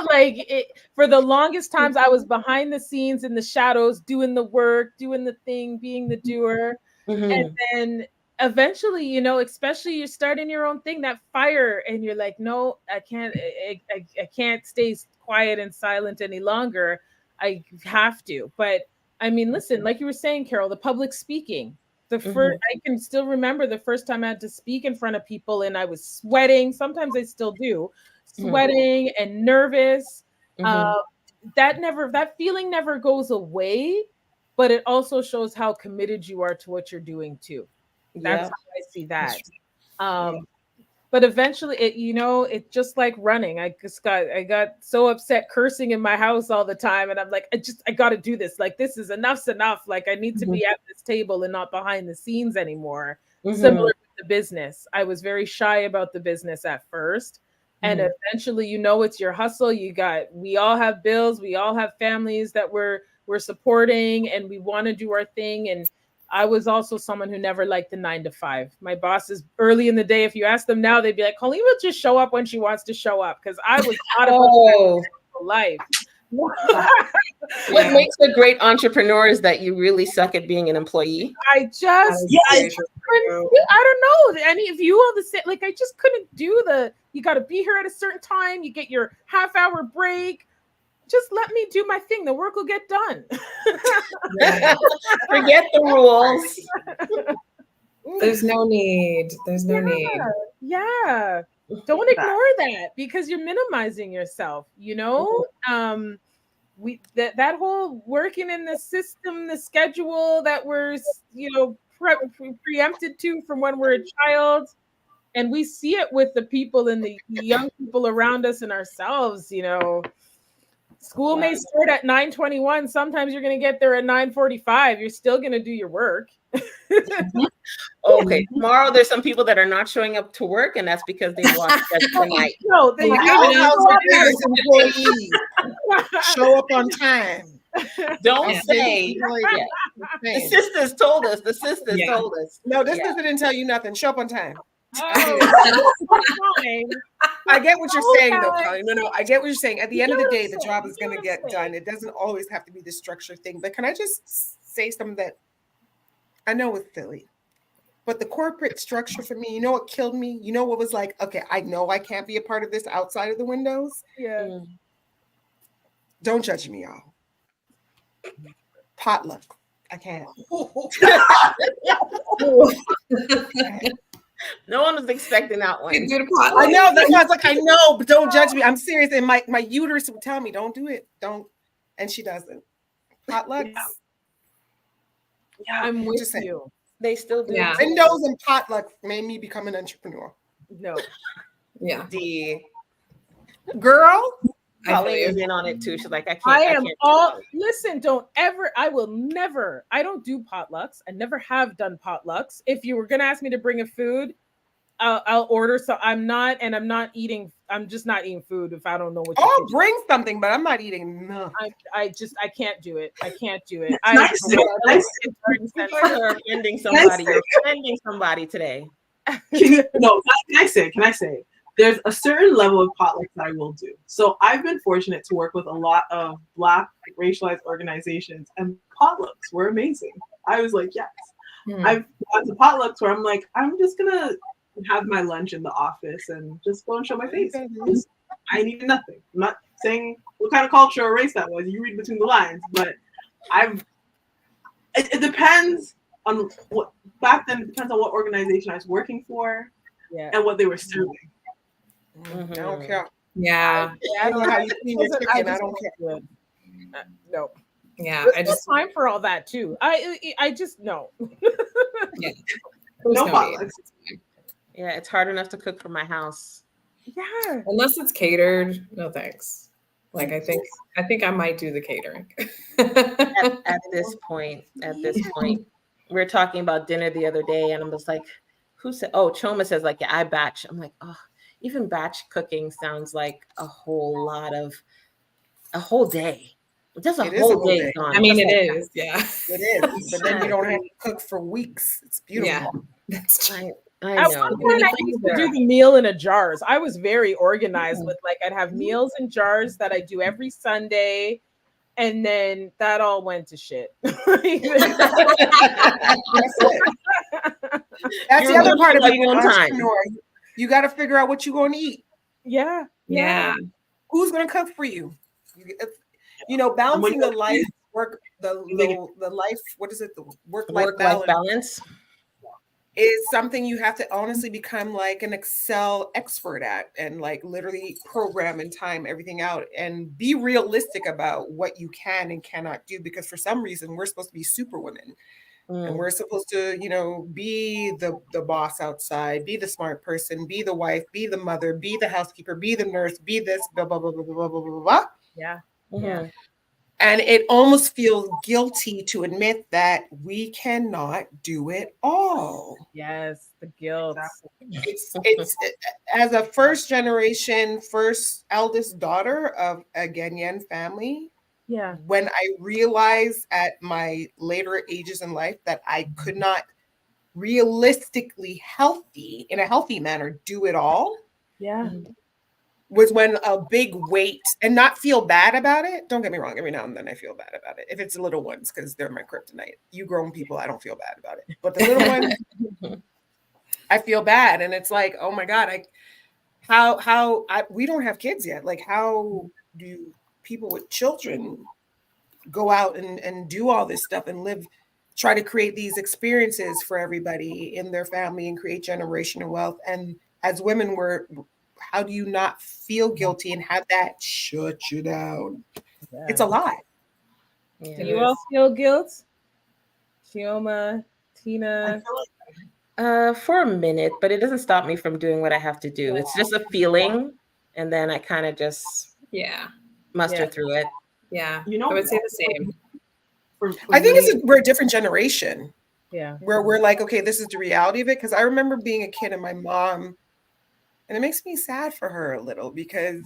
like for the longest times, I was behind the scenes in the shadows, doing the work, doing the thing, being the doer. And Mhm. then eventually, especially you're starting your own thing, that fire, and you're like, no, I can't, I can't stay quiet and silent any longer. I have to. But I mean, listen, like you were saying, Carol, the public speaking. Mhm. I can still remember the first time I had to speak in front of people, and I was sweating. Sometimes I still do, Mhm. sweating and nervous. Uh, Mhm. that feeling never goes away, but it also shows how committed you are to what you're doing too. That's Yeah. how I see That's that. true. Um, Yeah. but eventually, it's just like running. I got so upset cursing in my house all the time, and I'm like, I got to do this. Like, this is enough's enough. Like, I need to Mhm. be at this table and not behind the scenes anymore. Similar Mhm. with the business, I was very shy about the business at first, and Mhm. eventually, it's your hustle. We all have bills, we all have families that we're supporting, and we want to do our thing. And I was also someone who never liked the 9 to 5. My bosses early in the day, if you ask them now, they'd be like, Colleen will just show up when she wants to show up, because I was not about Oh, life. what Yeah. makes a great entrepreneur is that you really suck at being an employee. I just, That is I very just true for couldn't you. do, I don't know. Any of you all the same, like I just couldn't do you got to be here at a certain time. You get your half-hour break. Just let me do my thing. The work will get done. Yeah. Forget the rules. There's no need. There's no need. Yeah. Don't ignore that because you're minimizing yourself, you know? That whole working in the system, the schedule that we're, preempted to from when we're a child, and we see it with the people and the young people around us and ourselves, School may start at 9:21. Sometimes you're going to get there at 9:45. You're still going to do your work. Okay, tomorrow there's some people that are not showing up to work, and that's because they watched that tonight. No, they employees show up on time. Don't say. The sisters told us. The sisters told us. No, this sister didn't tell you nothing. Show up on time. Oh, I get what you're saying, though, Colleen. No, I get what you're saying. At the end of the day, the job is going to get done. It doesn't always have to be the structure thing. But can I just say something that I know it's silly, but the corporate structure for me, you know what killed me? You know what was like, okay, I know I can't be a part of this outside of the windows. Yeah. Don't judge me, y'all. Potluck. I can't. No one was expecting that one. I know. That's why I was like, I know, but don't judge me. I'm serious. And my uterus would tell me, don't do it. Don't. And she doesn't. Potlucks. Yeah, I'm with you. They still do. Yeah. Windows and potlucks made me become an entrepreneur. No. Yeah. The girl. Colleen is in on it too. She's like, I can't. Listen, I don't do potlucks. I never have done potlucks. If you were going to ask me to bring a food, I'll order. So I'm not eating. I'm just not eating food if I don't know what. I'll bring something, but I'm not eating nothing. I can't do it. I can't do it. You're offending somebody. You're offending somebody today. Can I say? There's a certain level of potlucks that I will do. So I've been fortunate to work with a lot of Black racialized organizations, and potlucks were amazing. I was like, yes. I've got the potlucks where I'm like, I'm just gonna have my lunch in the office and just go and show my face. I need nothing. I'm not saying what kind of culture or race that was. You read between the lines, but it depends on what back then. It depends on what organization I was working for and what they were serving. I don't care. Yeah. I don't know how you clean your chicken. I don't care. No. Yeah. I just time for all that too. I just no. Yeah. No potlucks. Yeah, it's hard enough to cook for my house. Yeah. Unless it's catered, no thanks. Like I think I might do the catering. at this point, we were talking about dinner the other day, and I was like, "Who said?" Oh, Choma says like, "Yeah, I batch." I'm like, "Oh, even batch cooking sounds like a whole day." Just a whole day. I mean, it is. Yeah, it is. But then you don't have to cook for weeks. It's beautiful. Yeah, that's true. At one point, I used to do the meal in a jars. I was very organized with I'd have meals in jars that I do every Sunday, and then that all went to shit. That's the other part of being an entrepreneur. You got to figure out what you're going to eat. Yeah. Who's going to cook for you? Balancing the life work, the life. What is it? The work-life balance is something you have to honestly become like an Excel expert at, and like literally program and time everything out and be realistic about what you can and cannot do, because for some reason we're supposed to be super women and we're supposed to, be the boss outside, be the smart person, be the wife, be the mother, be the housekeeper, be the nurse, be this, blah, blah, blah, blah, blah, blah, blah, blah. Yeah. Yeah. And it almost feels guilty to admit that we cannot do it all. Yes, the guilt. It's as a first eldest daughter of a Ghanaian family. Yeah. When I realized at my later ages in life that I could not realistically in a healthy manner, do it all. Yeah. Was when a big weight, and not feel bad about it. Don't get me wrong. Every now and then I feel bad about it. If it's the little ones, because they're my kryptonite. You grown people, I don't feel bad about it. But the little ones, I feel bad. And it's like, oh my God, we don't have kids yet. Like, how do people with children go out and do all this stuff and try to create these experiences for everybody in their family and create generational wealth? And as women, how do you not feel guilty and have that shut you down? Yeah. It's a lot. Yeah. Do you all feel guilt? Chioma, I Tina? feel like For a minute, but it doesn't stop me from doing what I have to do. It's just a feeling, and then I kind of just muster through it. Yeah. you know I would say the same. for I think me, we're a different generation Yeah. where we're like, okay, this is the reality of it. Because I remember being a kid and my mom, and it makes me sad for her a little because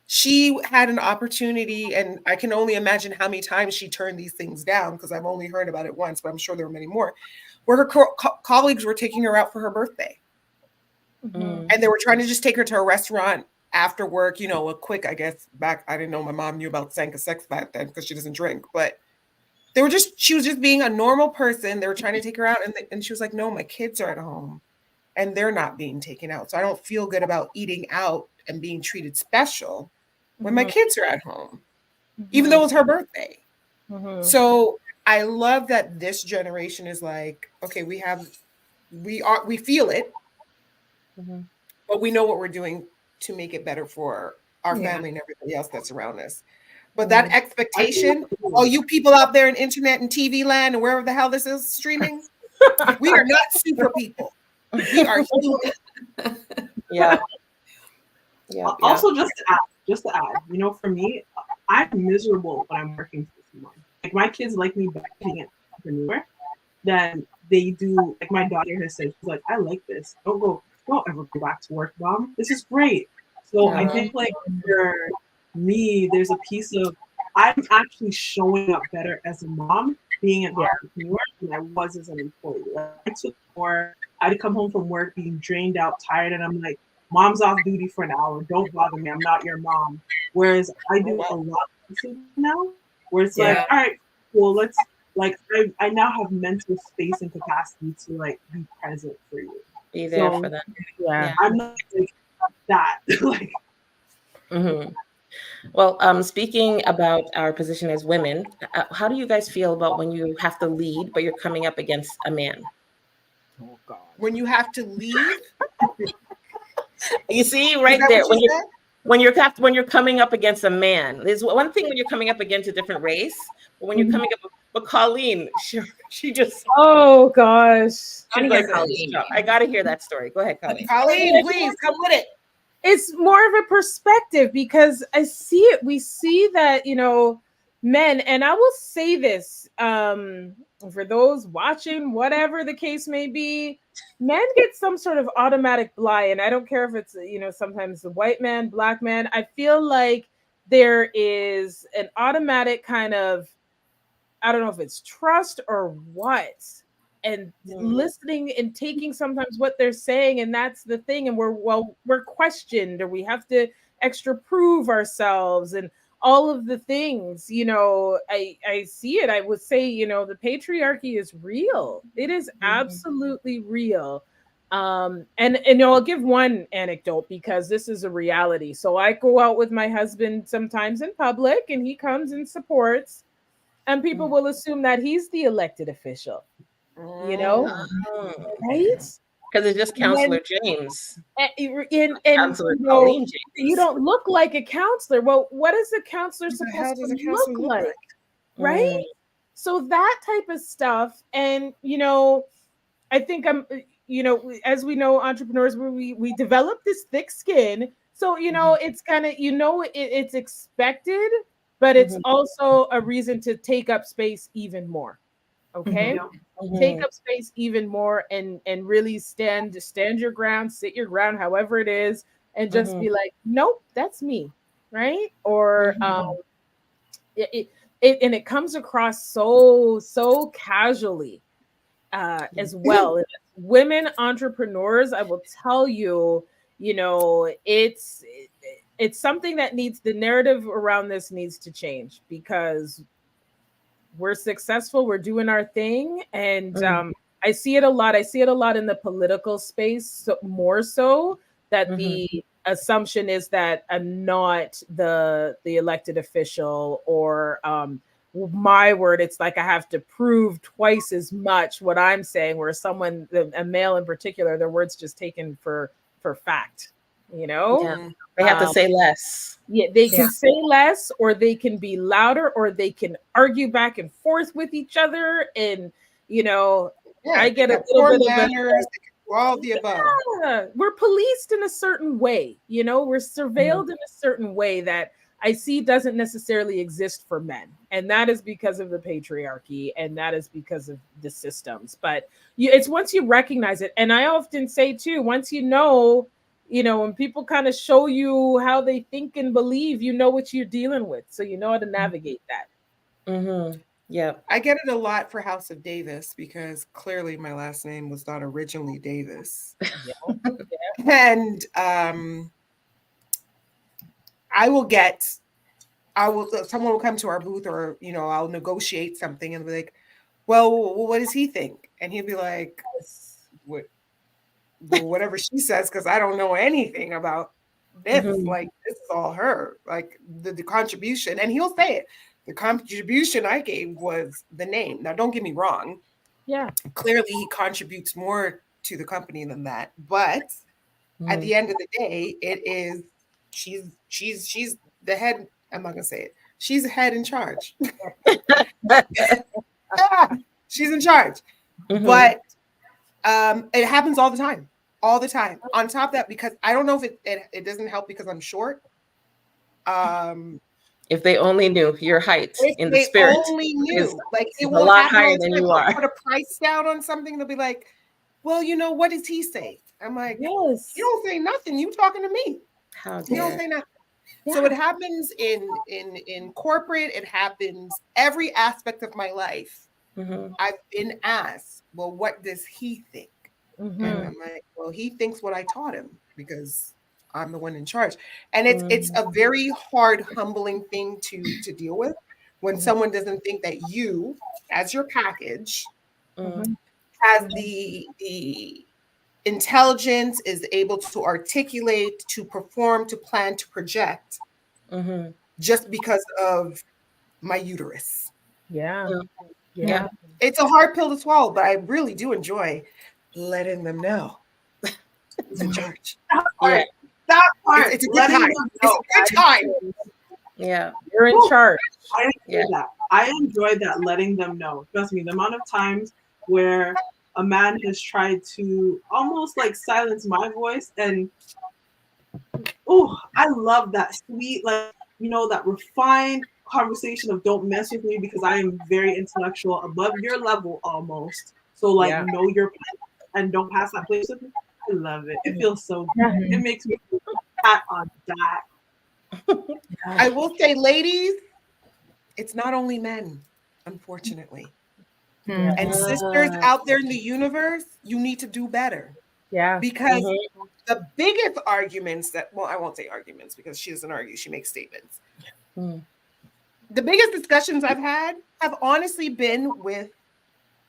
she had an opportunity, and I can only imagine how many times she turned these things down because I've only heard about it once, but I'm sure there were many more, where her colleagues were taking her out for her birthday. Mhm. And they were trying to just take her to a restaurant after work, you know, a quick, I guess, back, I didn't know my mom knew about Sanka sex back then because she doesn't drink, but she was just being a normal person. They were trying to take her out, and she was like, no, my kids are at home and they're not being taken out. So I don't feel good about eating out and being treated special when my kids are at home, even though it was her birthday. Mhm. So I love that this generation is like, okay, we feel it, but we know what we're doing to make it better for our family and everybody else that's around us. But that expectation, all you people out there in internet and TV land and wherever the hell this is streaming, we are not super people. We are human. Yeah. Yeah. also just to add, you know, for me, I'm miserable when I'm working for someone. Like my kids like me better being an entrepreneur than they do. Like my daughter has said, she's like, I like this. Don't ever go back to work, mom. This is great. So I think like for me, there's a piece of I'm actually showing up better as a mom being an entrepreneur than I was as an employee. Like, I took more. I'd come home from work being drained out, tired, and I'm like, mom's off duty for an hour. Don't bother me. I'm not your mom. Whereas I do a lot of things now where it's like, all right, well, let's like I now have mental space and capacity to like be present for you. Be there for them. Yeah. I'm not like that. like Well, speaking about our position as women, how do you guys feel about when you have to lead, but you're coming up against a man? Oh God. When you have to leave, You see, is right that there, what you said? when you're coming up against a man, there's one thing when you're coming up against a different race, but when you're coming up, but Colleen, she just, Oh gosh. she's like, I got to hear that story. Go ahead, Colleen. Colleen, please come with it. It's more of a perspective because I see it. We see that, you know, men, and I will say this for those watching, whatever the case may be, men get some sort of automatic blind. I don't care if it's, you know, sometimes the white man, black man. I feel like there is an automatic kind of, I don't know if it's trust or what, and listening and taking sometimes what they're saying, and that's the thing. And we're questioned, or we have to extra prove ourselves, and all of the things. You know, I see it. I would say, you know, the patriarchy is real. It is absolutely real. And you know, I'll give one anecdote because this is a reality. So I go out with my husband sometimes in public, and he comes and supports. And people will assume that he's the elected official, you know, right? Because it's just Counselor James. And Counselor you know, Colleen James. you don't look like a counselor. Well, what is a counselor What the hell supposed does to a counselor look look like? like? Right? So that type of stuff. And, you know, I think you know, as we know, entrepreneurs, we develop this thick skin. So, you know, it's kind of, you know, it's expected, but it's also a reason to take up space even more. Okay. Take up space even more and really stand your ground, sit your ground, however it is, and just be like, nope, that's me. Right. Or and it comes across so casually as well. Women entrepreneurs, I will tell you, you know, it's something that needs, the narrative around this needs to change because we're successful, we're doing our thing, and I see it a lot. I see it a lot in the political space, so more so that the assumption is that I'm not the elected official, or my word, it's like I have to prove twice as much what I'm saying, where someone, a male in particular, their words just taken for fact. you know? Yeah. They have to say less. Yeah, they can say less, or they can be louder, or they can argue back and forth with each other. And, you know, I get a little poor bit manners, of they can do all the above. we're policed in a certain way, you know, we're surveilled in a certain way that I see doesn't necessarily exist for men. And that is because of the patriarchy, and that is because of the systems. But it's once you recognize it. And I often say too, once you know, when people kind of show you how they think and believe, you know what you're dealing with. So you know how to navigate that. Yeah. I get it a lot for House of Davis because clearly my last name was not originally Davis. And someone will come to our booth, or, you know, I'll negotiate something and be like, well, what does he think? And he'll be like, whatever she says, because I don't know anything about this. Like, this is all her. Like, the contribution. And he'll say it. The contribution I gave was the name. Now, don't get me wrong. Yeah. Clearly, he contributes more to the company than that. But at the end of the day, it is she's the head. I'm not gonna say it. She's the head in charge. She's in charge. But it happens all the time. All the time. On top of that, because I don't know if it doesn't help because I'm short. If they only knew your height in the spirit, only knew, like, it a will lot happen higher than you are. Put a price down on something, they'll be like, well, you know, what does he say? I'm like, you don't say nothing. You talking to me? How you don't say nothing. So it happens in corporate. It happens every aspect of my life. I've been asked, well, what does he think? And I'm like, well, he thinks what I taught him because I'm the one in charge. And it's a very hard, humbling thing to deal with when someone doesn't think that you, as your package, has the intelligence, is able to articulate, to perform, to plan, to project, just because of my uterus. Yeah. It's a hard pill to swallow, but I really do enjoy letting them know who's in charge. That part. It's a good time. It's a good time. Yeah. You're in charge. I enjoy that. I enjoy that, letting them know. Trust me, the amount of times where a man has tried to almost like silence my voice, and I love that sweet, like, you know, that refined conversation of don't mess with me because I am very intellectual, above your level almost. So like know your place and don't pass that place with me. I love it. It feels so good. It makes me feel pat on that. I will say, ladies, it's not only men, unfortunately. And sisters out there in the universe, you need to do better. Yeah. Because the biggest arguments I won't say arguments because she doesn't argue, she makes statements. The biggest discussions I've had have honestly been with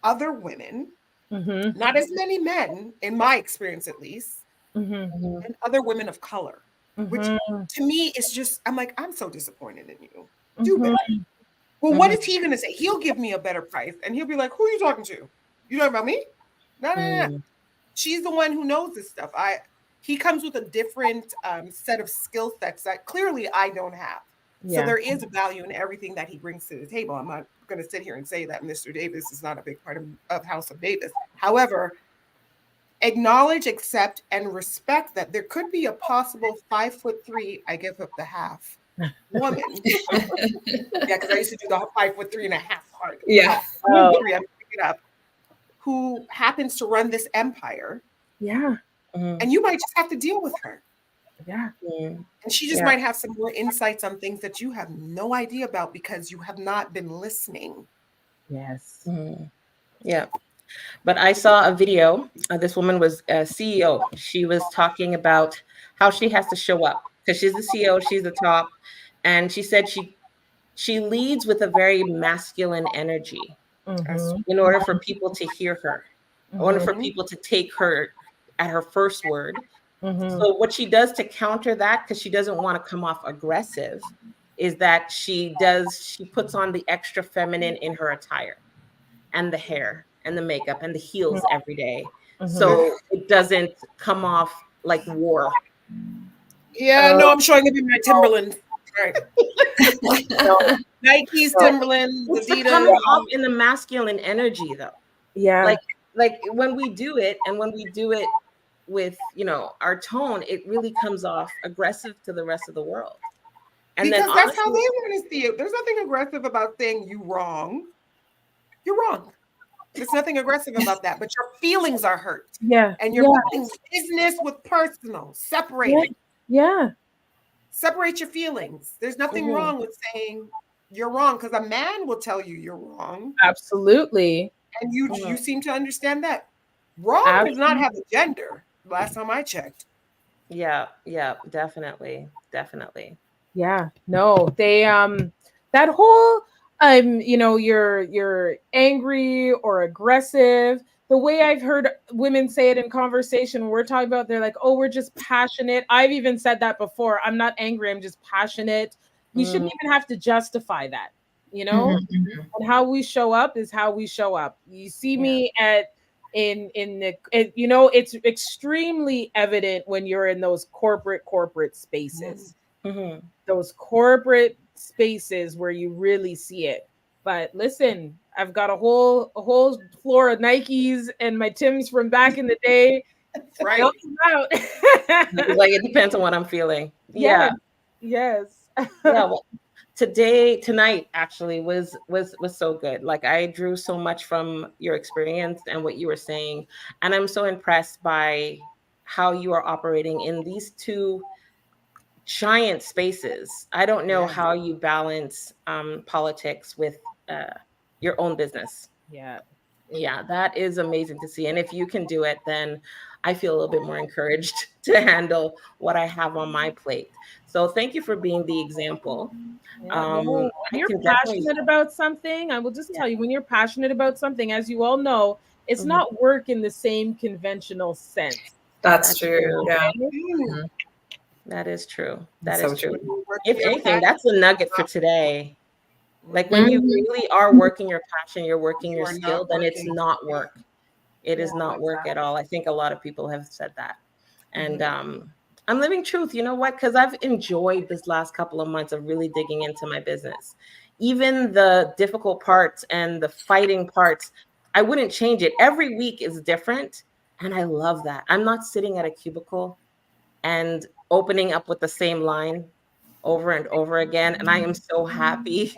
other women, not as many men, in my experience at least, and other women of color, which to me is just, I'm like, I'm so disappointed in you. Do better. Well, what is he going to say? He'll give me a better price, and he'll be like, who are you talking to? You talking about me? No. She's the one who knows this stuff. He comes with a different set of skill sets that clearly I don't have. So there is value in everything that he brings to the table. I'm not going to sit here and say that Mr. Davis is not a big part of House of Davis. However, acknowledge, accept, and respect that there could be a possible 5'3", I give up the half, woman. Because I used to do the 5'3.5" part. Yeah. I'm picking it up. Who happens to run this empire. Yeah. And you might just have to deal with her. Yeah. And she just might have some more insights on things that you have no idea about because you have not been listening. Yes. Yeah. But I saw a video. This woman was a CEO. She was talking about how she has to show up because she's the CEO, she's the top. And she said she leads with a very masculine energy in order for people to hear her, in order for people to take her at her first word. So what she does to counter that, because she doesn't want to come off aggressive, is that she puts on the extra feminine in her attire and the hair and the makeup and the heels every day. So it doesn't come off like war. Yeah, no, I'm showing up in my Timberlands. Right. Nikes, Timberlands, It's the Adidas. coming off in the masculine energy, though. Yeah. Like when we do it, and when we do it with, you know, our tone, it really comes off aggressive to the rest of the world. And Because then that's how honestly, they want to see it. There's nothing aggressive about saying you wrong. You're wrong. There's nothing aggressive about that, but your feelings are hurt. Yeah. And you're putting business with personal. Separate it. Yeah. Separate your feelings. There's nothing wrong with saying you're wrong, because a man will tell you you're wrong. Absolutely. And you seem to understand that. Wrong does not have a gender. Last time I checked. yeah, definitely. Yeah. No, they that whole you know, you're angry or aggressive. The way I've heard women say it in conversation, we're talking about, they're like, oh, we're just passionate. I've even said that before. I'm not angry, I'm just passionate. We shouldn't even have to justify that, you know? And how we show up is how we show up. You see me in the you know, it's extremely evident when you're in those corporate spaces. Those corporate spaces where you really see it. But listen, I've got a whole floor of Nikes and my Tims from back in the day. Right. Out. Like, it depends on what I'm feeling. Yes. Yeah. Well, tonight actually was so good. Like, I drew so much from your experience and what you were saying, and I'm so impressed by how you are operating in these two giant spaces. I don't know how you balance politics with your own business. Yeah, that is amazing to see. And if you can do it, then I feel a little bit more encouraged to handle what I have on my plate. So thank you for being the example. When you're passionate about something, I will just tell you, when you're passionate about something, as you all know, it's not work in the same conventional sense. That's true. Yeah. That is true. That's That is so true. If anything, that's a nugget for today. Like, when you really are working your passion, you're working your skill, then it's not work. It is not work at all. I think a lot of people have said that. And I'm living truth. You know what? Because I've enjoyed this last couple of months of really digging into my business. Even the difficult parts and the fighting parts, I wouldn't change it. Every week is different. And I love that. I'm not sitting at a cubicle and opening up with the same line over and over again. And I am so happy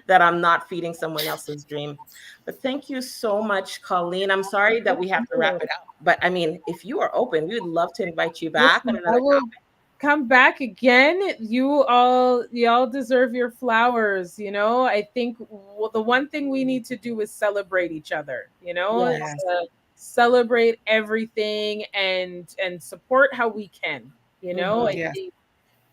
that I'm not feeding someone else's dream. But thank you so much, Colleen. I'm sorry that we have to wrap it up. But I mean, if you are open, we would love to invite you back on another topic. Come back again. Y'all deserve your flowers. You know, I think the one thing we need to do is celebrate each other. You know, celebrate everything and support how we can. You know, I think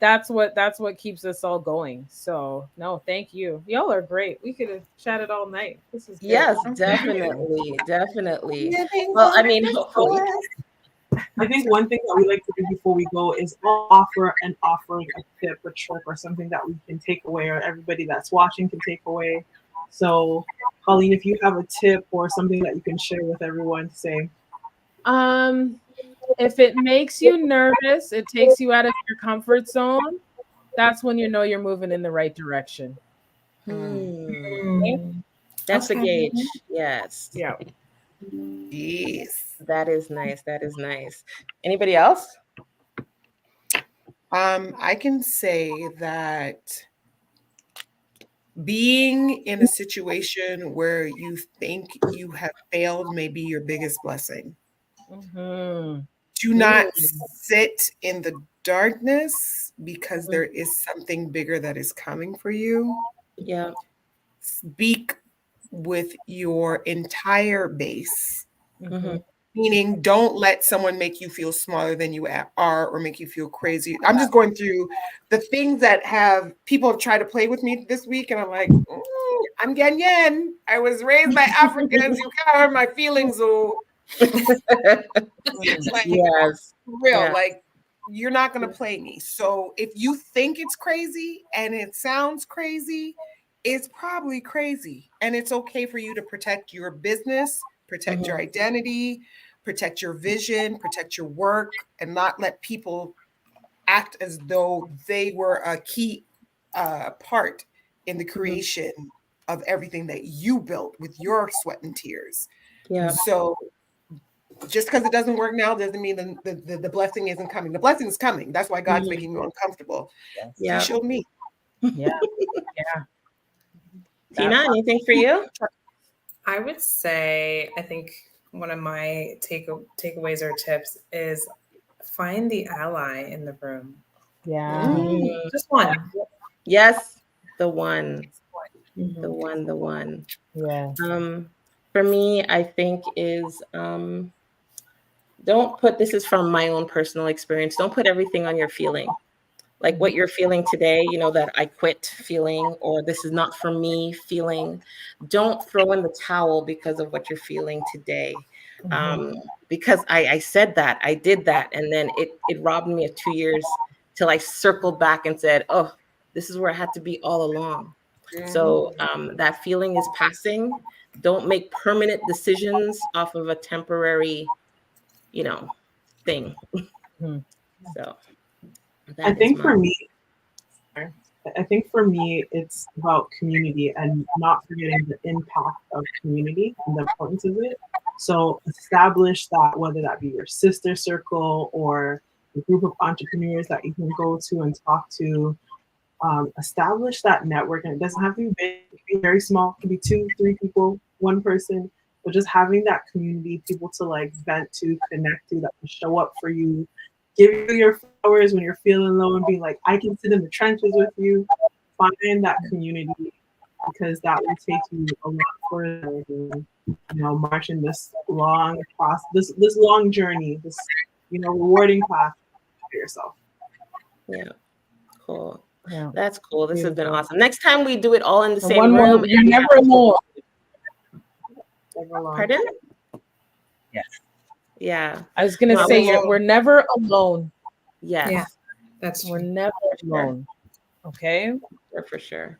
that's what keeps us all going. So no, thank you. Y'all are great. We could have chatted all night. This is good. Yes, definitely. Well, I mean, hopefully. I think one thing that we like to do before we go is offer a tip, a trick, or something that we can take away, or everybody that's watching can take away. So, Colleen, if you have a tip or something that you can share with everyone, say. If it makes you nervous, it takes you out of your comfort zone, that's when you know you're moving in the right direction. That's the gauge. Yes. Yeah. Yes. That is nice. Anybody else? I can say that being in a situation where you think you have failed may be your biggest blessing. Do not sit in the darkness, because there is something bigger that is coming for you. Yeah. Speak with your entire base. Meaning, don't let someone make you feel smaller than you are or make you feel crazy. I'm just going through the things that people have tried to play with me this week, and I'm like, I'm Ghanaian. I was raised by Africans. You can't hurt my feelings. Like, yes. Real, like, you're not going to play me. So if you think it's crazy and it sounds crazy, it's probably crazy. And it's okay for you to protect your business, protect your identity, protect your vision, protect your work, and not let people act as though they were a key part in the creation of everything that you built with your sweat and tears. Yeah. So just because it doesn't work now doesn't mean the blessing isn't coming. The blessing is coming. That's why God's making you uncomfortable. Yeah. He showed me. Yeah. Yeah. Tina, anything for you? I would say, I think one of my takeaways or tips is find the ally in the room. Yeah. Just one. Yes, the one. The one. Yeah. For me, I think is don't put, this is from my own personal experience, don't put everything on your feeling. Like what you're feeling today, you know, that I quit feeling, or this is not for me feeling. Don't throw in the towel because of what you're feeling today. Because I said that, I did that, and then it robbed me of 2 years till I circled back and said, oh, this is where I had to be all along. So that feeling is passing. Don't make permanent decisions off of a temporary, you know, thing. So I think for me, it's about community and not forgetting the impact of community and the importance of it. So establish that, whether that be your sister circle or a group of entrepreneurs that you can go to and talk to. Establish that network, and it doesn't have to be big. It can be very small. It can be 2, 3 people, 1 person, but just having that community, people to like vent to, connect to, that can show up for you, give you your flowers when you're feeling low, and be like, I can sit in the trenches with you. Find that community, because that will take you a lot further than, marching this long process, this long journey, this rewarding path for yourself. Yeah, cool. Yeah. That's cool. This has been awesome. Next time we do it all in the same One room. more, you're never alone. Pardon? Yes. Yeah. I was gonna say we're never alone. Yes. Yeah, that's true. We're never alone. Okay. For sure.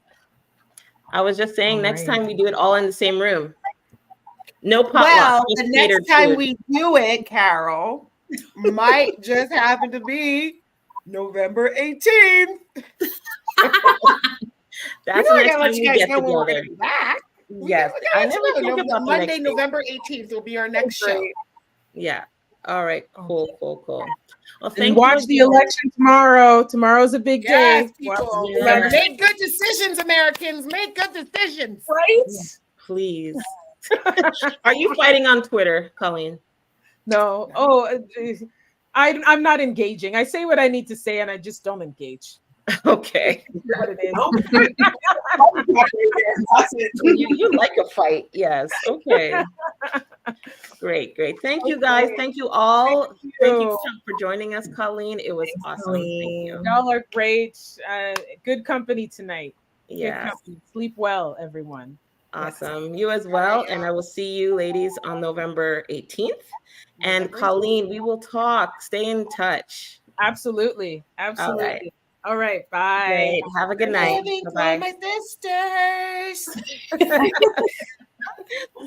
I was just saying, next right. time we do it all in the same room. No potluck. Well, just the catered next time food. we do it, Carol, might just happen to be November 18th. That's the next time we get know when we're together. gonna be back. Yes. I never think about the Monday, next November 18th will be our next show. Yeah. All right. Cool. Well, And thank watch you the election tomorrow. Tomorrow's a big day. People. Yeah. Make good decisions, Americans. Make good decisions. Right? Please. Are you fighting on Twitter, Colleen? No. Oh, I'm not engaging. I say what I need to say, and I just don't engage. Okay. What it is. You like a fight. Yes. Okay. Great. Thank you, guys. Thank you all. Thank you for joining us, Colleen. It was awesome. Thank you. Y'all are great. Good company tonight. Yes. Sleep well, everyone. Awesome. You as well. And I will see you ladies on November 18th. And Colleen, we will talk. Stay in touch. Absolutely. All right. Bye. Great. Have a good night. Bye-bye. My sisters.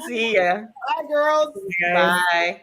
See ya. Bye, girls. Bye.